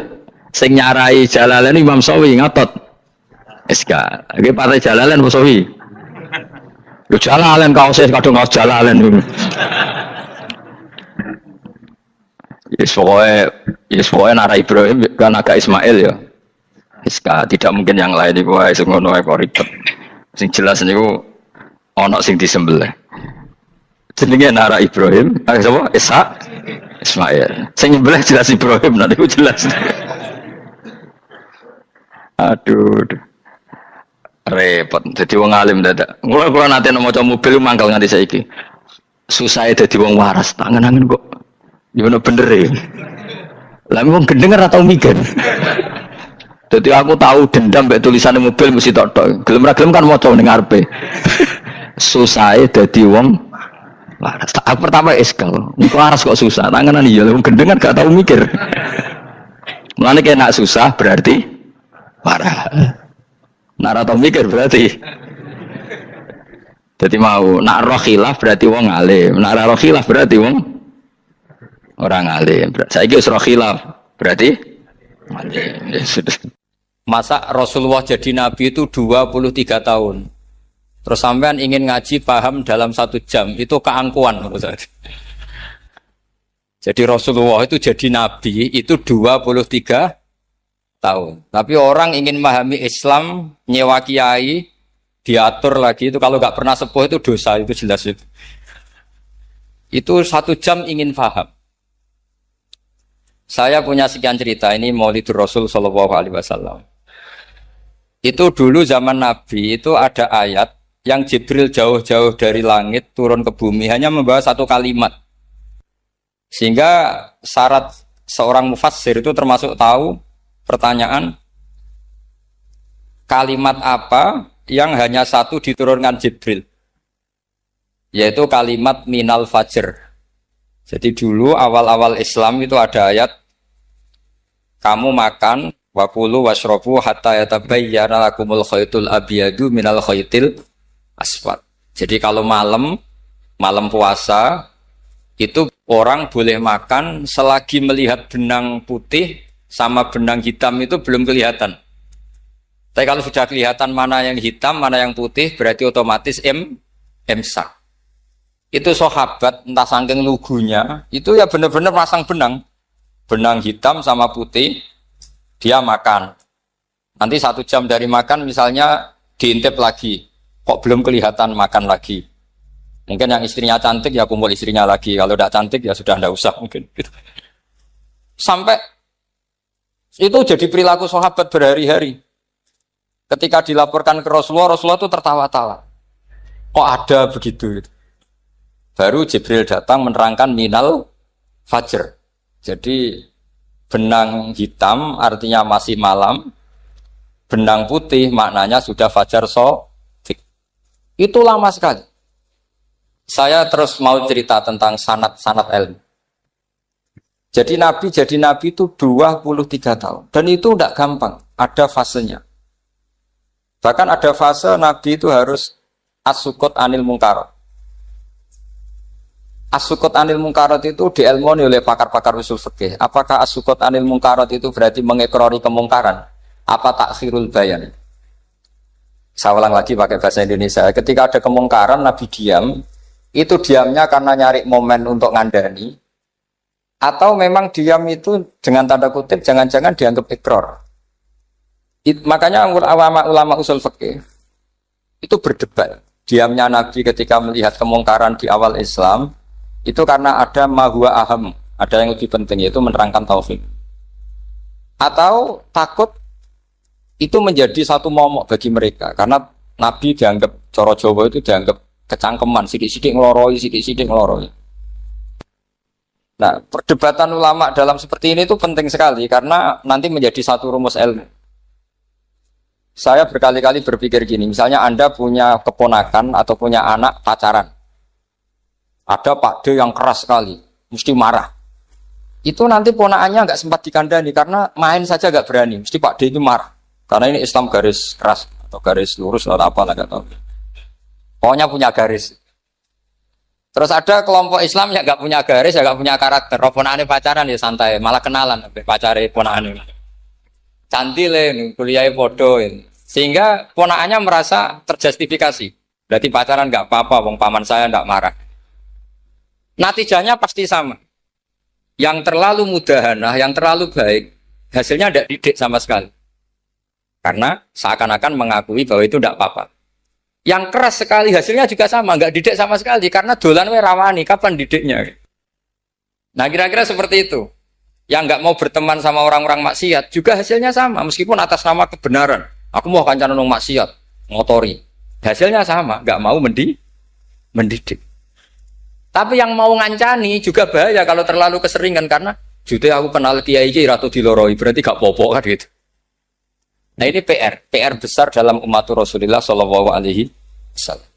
sing nyarai Jalalain Imam Sawi ngotot Iska. Iki partai Jalalain apa Sawi? Lu Jalalain kaos kadung kaos Jalalain. Yes pokoknya Nara Ibrahim kan agak Ismail ya. Iska tidak mungkin yang lain iku wae sing ngono kok ribet. Sing jelas niku ana sing disembelih. Jenenge Nara Ibrahim, sapa? Ishak, Ismail. Sing nyembelih jelas Ibrahim, nanti ku jelas. Aduh. Repot. Dadi wong alim dadak. Kula nate maca mobil mangkel nganti saiki. Susah dadi wong waras, tangan-tangan kok. Gimana bener ya? Lah wong gendeng ora tau mikir. Dadi aku tahu dendam mbek tulisan mobil mesti tok-tok. Gelem ra gelem kan maca ning ngarepe. Susah dadi wong waras. Aku pertama eskal, waras kok susah. Tanganan iya, lu gendeng kan gak tahu mikir. Mulane kena susah berarti waras. Nak tau mikir berarti. Jadi mau nak roh khilaf berarti wong alim, nak roh khilaf berarti wong orang alim. Saiki wis roh khilaf berarti alim. Masa Rasulullah jadi nabi itu 23 tahun. Terus sampean ingin ngaji paham dalam 1 jam, itu keangkuhan menurut saya. Jadi Rasulullah itu jadi nabi itu 23 tahun. Tapi orang ingin memahami Islam, nyewa kiai, diatur lagi itu kalau nggak pernah sepuh itu dosa, itu jelas itu. Itu 1 jam ingin paham. Saya punya sekian cerita ini Maulidur Rasul Shallallahu Alaihi Wasallam. Itu dulu zaman Nabi itu ada ayat yang Jibril jauh-jauh dari langit turun ke bumi hanya membawa 1 kalimat. Sehingga syarat seorang mufassir itu termasuk tahu pertanyaan kalimat apa yang hanya 1 diturunkan Jibril. Yaitu kalimat minal fajr. Jadi dulu awal-awal Islam itu ada ayat kamu makan wa kulu washrabu hatta yatabayyana lakumul khaytul abyadu minal khaytil aswad. Jadi kalau malam puasa itu orang boleh makan selagi melihat benang putih sama benang hitam itu belum kelihatan. Tapi kalau sudah kelihatan mana yang hitam, mana yang putih, berarti otomatis imsak. Itu sahabat entah saking lugunya, itu ya benar-benar pasang benang hitam sama putih, dia makan. Nanti 1 jam dari makan misalnya diintip lagi. Kok belum kelihatan makan lagi. Mungkin yang istrinya cantik ya kumpul istrinya lagi. Kalau tidak cantik ya sudah tidak usah mungkin. Sampai itu jadi perilaku sahabat berhari-hari. Ketika dilaporkan ke Rasulullah, Rasulullah itu tertawa-tawa. Kok ada begitu? Baru Jibril datang menerangkan minal fajr. Jadi benang hitam artinya masih malam. Benang putih maknanya sudah fajar Itu lama sekali. Saya terus mau cerita tentang sanad ilmu. Jadi Nabi itu 23 tahun. Dan itu tidak gampang. Ada fasenya. Bahkan ada fase Nabi itu harus as-sukut anil mungkarat. As-sukut anil mungkarat itu diilmoni oleh pakar-pakar usul fikih. Apakah as-sukut anil mungkarat itu berarti mengekrori kemungkaran? Apa takhirul bayan? Saya ulang lagi pakai bahasa Indonesia. Ketika ada kemungkaran, Nabi diam. Itu diamnya karena nyari momen untuk ngandani. Atau memang diam itu dengan tanda kutip, jangan-jangan dianggap ikrar. Makanya ulama usul fikih itu berdebat. Diamnya Nabi ketika melihat kemungkaran di awal Islam, itu karena ada mahwa aham. Ada yang lebih penting, yaitu menerangkan tauhid. Atau takut itu menjadi satu momok bagi mereka karena Nabi dianggap coro Jawa itu dianggap kecangkeman, sidik-sidik ngeloroi, sidik-sidik ngeloroi. Nah, perdebatan ulama dalam seperti ini itu penting sekali karena nanti menjadi satu rumus ilmu. Saya berkali-kali berpikir gini, misalnya Anda punya keponakan atau punya anak pacaran. Ada Pak D yang keras sekali, mesti marah. Itu nanti ponakannya nggak sempat dikandani karena main saja nggak berani, mesti Pak D itu marah. Karena ini Islam garis keras atau garis lurus atau apa nggak tahu. Pokoknya punya garis. Terus ada kelompok Islam yang nggak punya garis, ya nggak punya karakter. Ponakannya pacaran ya santai, malah kenalan pacare ponakannya. Cantik le, kuliah podo, sehingga ponakannya merasa terjustifikasi. Berarti pacaran nggak apa-apa, wong paman saya nggak marah. Natijahnya pasti sama. Yang terlalu mudahanah, yang terlalu baik, hasilnya tidak didik sama sekali. Karena seakan-akan mengakui bahwa itu tidak apa-apa. Yang keras sekali hasilnya juga sama, nggak didik sama sekali karena dolan we rawani, kapan didiknya? Nah kira-kira seperti itu. Yang nggak mau berteman sama orang-orang maksiat juga hasilnya sama, meskipun atas nama kebenaran. Aku mau kancanan orang maksiat, ngotori. Hasilnya sama, nggak mau mendidik. Tapi yang mau ngancani juga bahaya kalau terlalu keseringan karena jute aku kenal kiai iki ratu diloroi, berarti gak popo kan gitu. Nah ini PR besar dalam umat Rasulullah Shallallahu Alaihi Wasallam.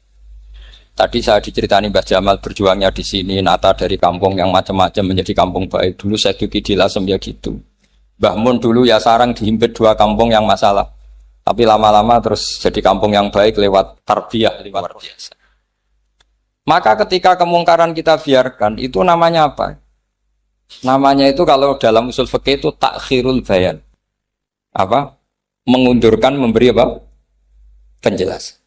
Tadi saya diceritani Mbah Jamal berjuangnya di sini, nata dari kampung yang macam-macam menjadi kampung baik. Dulu saya duki di Lasem ya gitu. Mbah Mun dulu ya sarang dihimpit 2 kampung yang masalah. Tapi lama-lama terus jadi kampung yang baik lewat tarbiyah, lewat biasa. Maka ketika kemungkaran kita biarkan, itu namanya apa? Namanya itu kalau dalam usul fikih itu takhirul bayan. Apa? Mengundurkan, memberi apa? Penjelasan.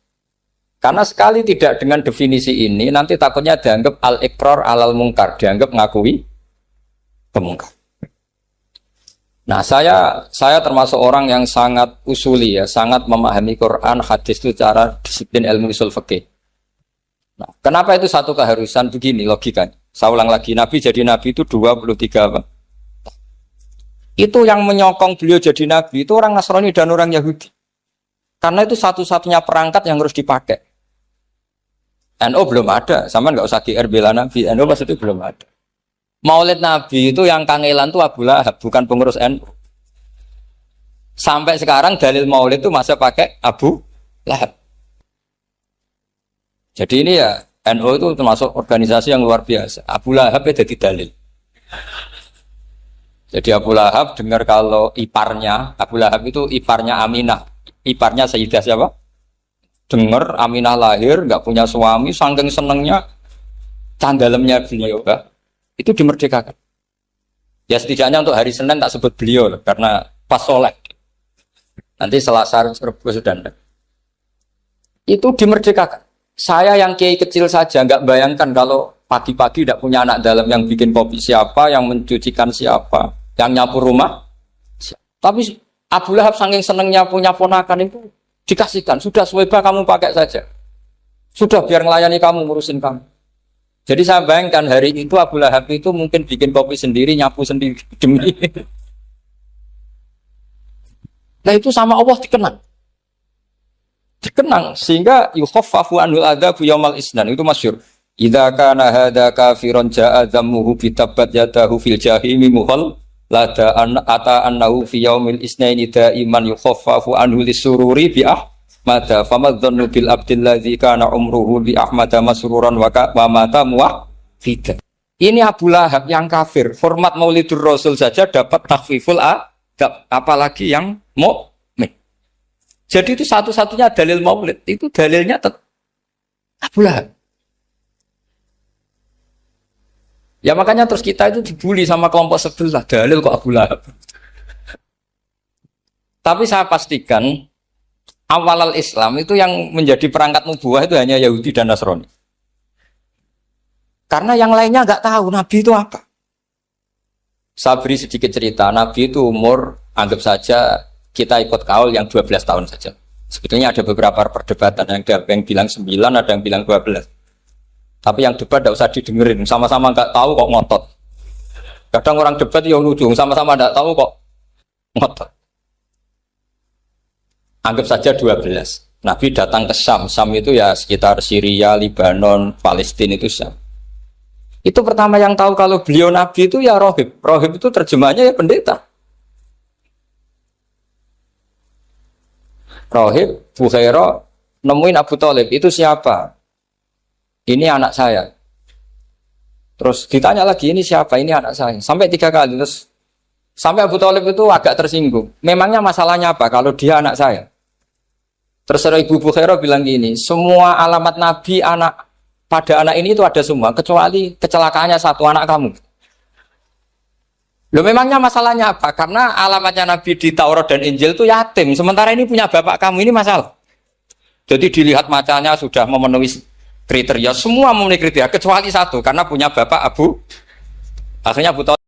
Karena sekali tidak dengan definisi ini, nanti takutnya dianggap al-iqrar alal mungkar, dianggap ngakui kemungkar. Nah, saya termasuk orang yang sangat usuli ya, sangat memahami Quran, hadis itu cara disiplin ilmu usul fikih. Nah, kenapa itu satu keharusan begini logikanya? Saya ulang lagi, Nabi jadi Nabi itu 23 apa? Itu yang menyokong beliau jadi Nabi itu orang Nasrani dan orang Yahudi. Karena itu satu-satunya perangkat yang harus dipakai. NU belum ada, sama nggak usah GR bela Nabi. NU pas itu belum ada. Maulid Nabi itu yang kangelan itu Abu Lahab, bukan pengurus NU. Sampai sekarang dalil Maulid itu masih pakai Abu Lahab. Jadi ini ya NU itu termasuk organisasi yang luar biasa. Abu Lahab itu jadi dalil. Jadi Abu Lahab dengar kalau iparnya, Abu Lahab itu iparnya Aminah, iparnya Sayyidah siapa? Dengar Aminah lahir, nggak punya suami, saking senengnya candalemnya beliau, itu dimerdekakan. Ya setidaknya untuk hari Senin tak sebut beliau, karena pas soleh. Nanti Selasa Rabu sudah. Itu dimerdekakan. Saya yang kiai kecil saja nggak bayangkan kalau pagi-pagi tidak punya anak dalam yang bikin kopi siapa, yang mencucikan siapa, yang nyapu rumah. Tapi Abu Lahab saking senengnya punya ponakan itu dikasihkan. Sudah Suwaiba kamu pakai saja. Sudah biar melayani kamu, ngurusin kamu. Jadi saya bayangkan hari itu Abu Lahab itu mungkin bikin kopi sendiri, nyapu sendiri demi. Nah itu sama Allah dikenang sehingga yukhaffafu anhul adzabu yaumal isnan itu masyhur. Idza kana hadza kafiran jaa dhammuhu bi tabbat yadahu fil jahimi muhal lada an ata annahu fi yaumil isnaini daiman yukhaffafu anhu lisururi bi ahmada famadzannu bil abdil ladzi kana umruhu bi ahmada masruran wa mata muwahhida. Ini Abu Lahab yang kafir, hormat Maulidur Rasul saja dapat takhfiful adab, apalagi yang mukmin. Jadi itu satu-satunya dalil Maulid, itu dalilnya Abu Lahab. Ya makanya terus kita itu dibully sama kelompok sebelah, dalil kok Abu Lahab. Tapi saya pastikan awal Islam itu yang menjadi perangkat nubuwah itu hanya Yahudi dan Nasrani. Karena yang lainnya nggak tahu Nabi itu apa. Saya beri sedikit cerita, Nabi itu umur anggap saja kita ikut kaul yang 12 tahun saja. Sebetulnya ada beberapa perdebatan, ada yang bilang 9, ada yang bilang 12. Tapi yang debat tidak usah didengerin, sama-sama nggak tahu kok ngotot. Kadang orang debat yang lucu, sama-sama nggak tahu kok ngotot. Anggap saja 12. Nabi datang ke Syam. Syam itu ya sekitar Syria, Lebanon, Palestina itu Syam. Itu pertama yang tahu kalau beliau Nabi itu ya rohib. Rohib itu terjemahnya ya pendeta. Rohib, Bukhaira nemuin Abu Thalib, itu siapa? Ini anak saya. Terus ditanya lagi, ini siapa? Ini anak saya. Sampai 3 kali. Terus sampai Abu Thalib itu agak tersinggung. Memangnya masalahnya apa kalau dia anak saya? Terus Ibu Bukhaira bilang gini, semua alamat Nabi pada anak ini itu ada semua, kecuali kecelakaannya satu, anak kamu. Loh, memangnya masalahnya apa? Karena alamatnya Nabi di Taurat dan Injil itu yatim. Sementara ini punya bapak kamu, ini masalah. Jadi dilihat macanya sudah memenuhi kriteria, semua memenuhi kriteria kecuali satu karena punya bapak Abu. Akhirnya Abu Thalib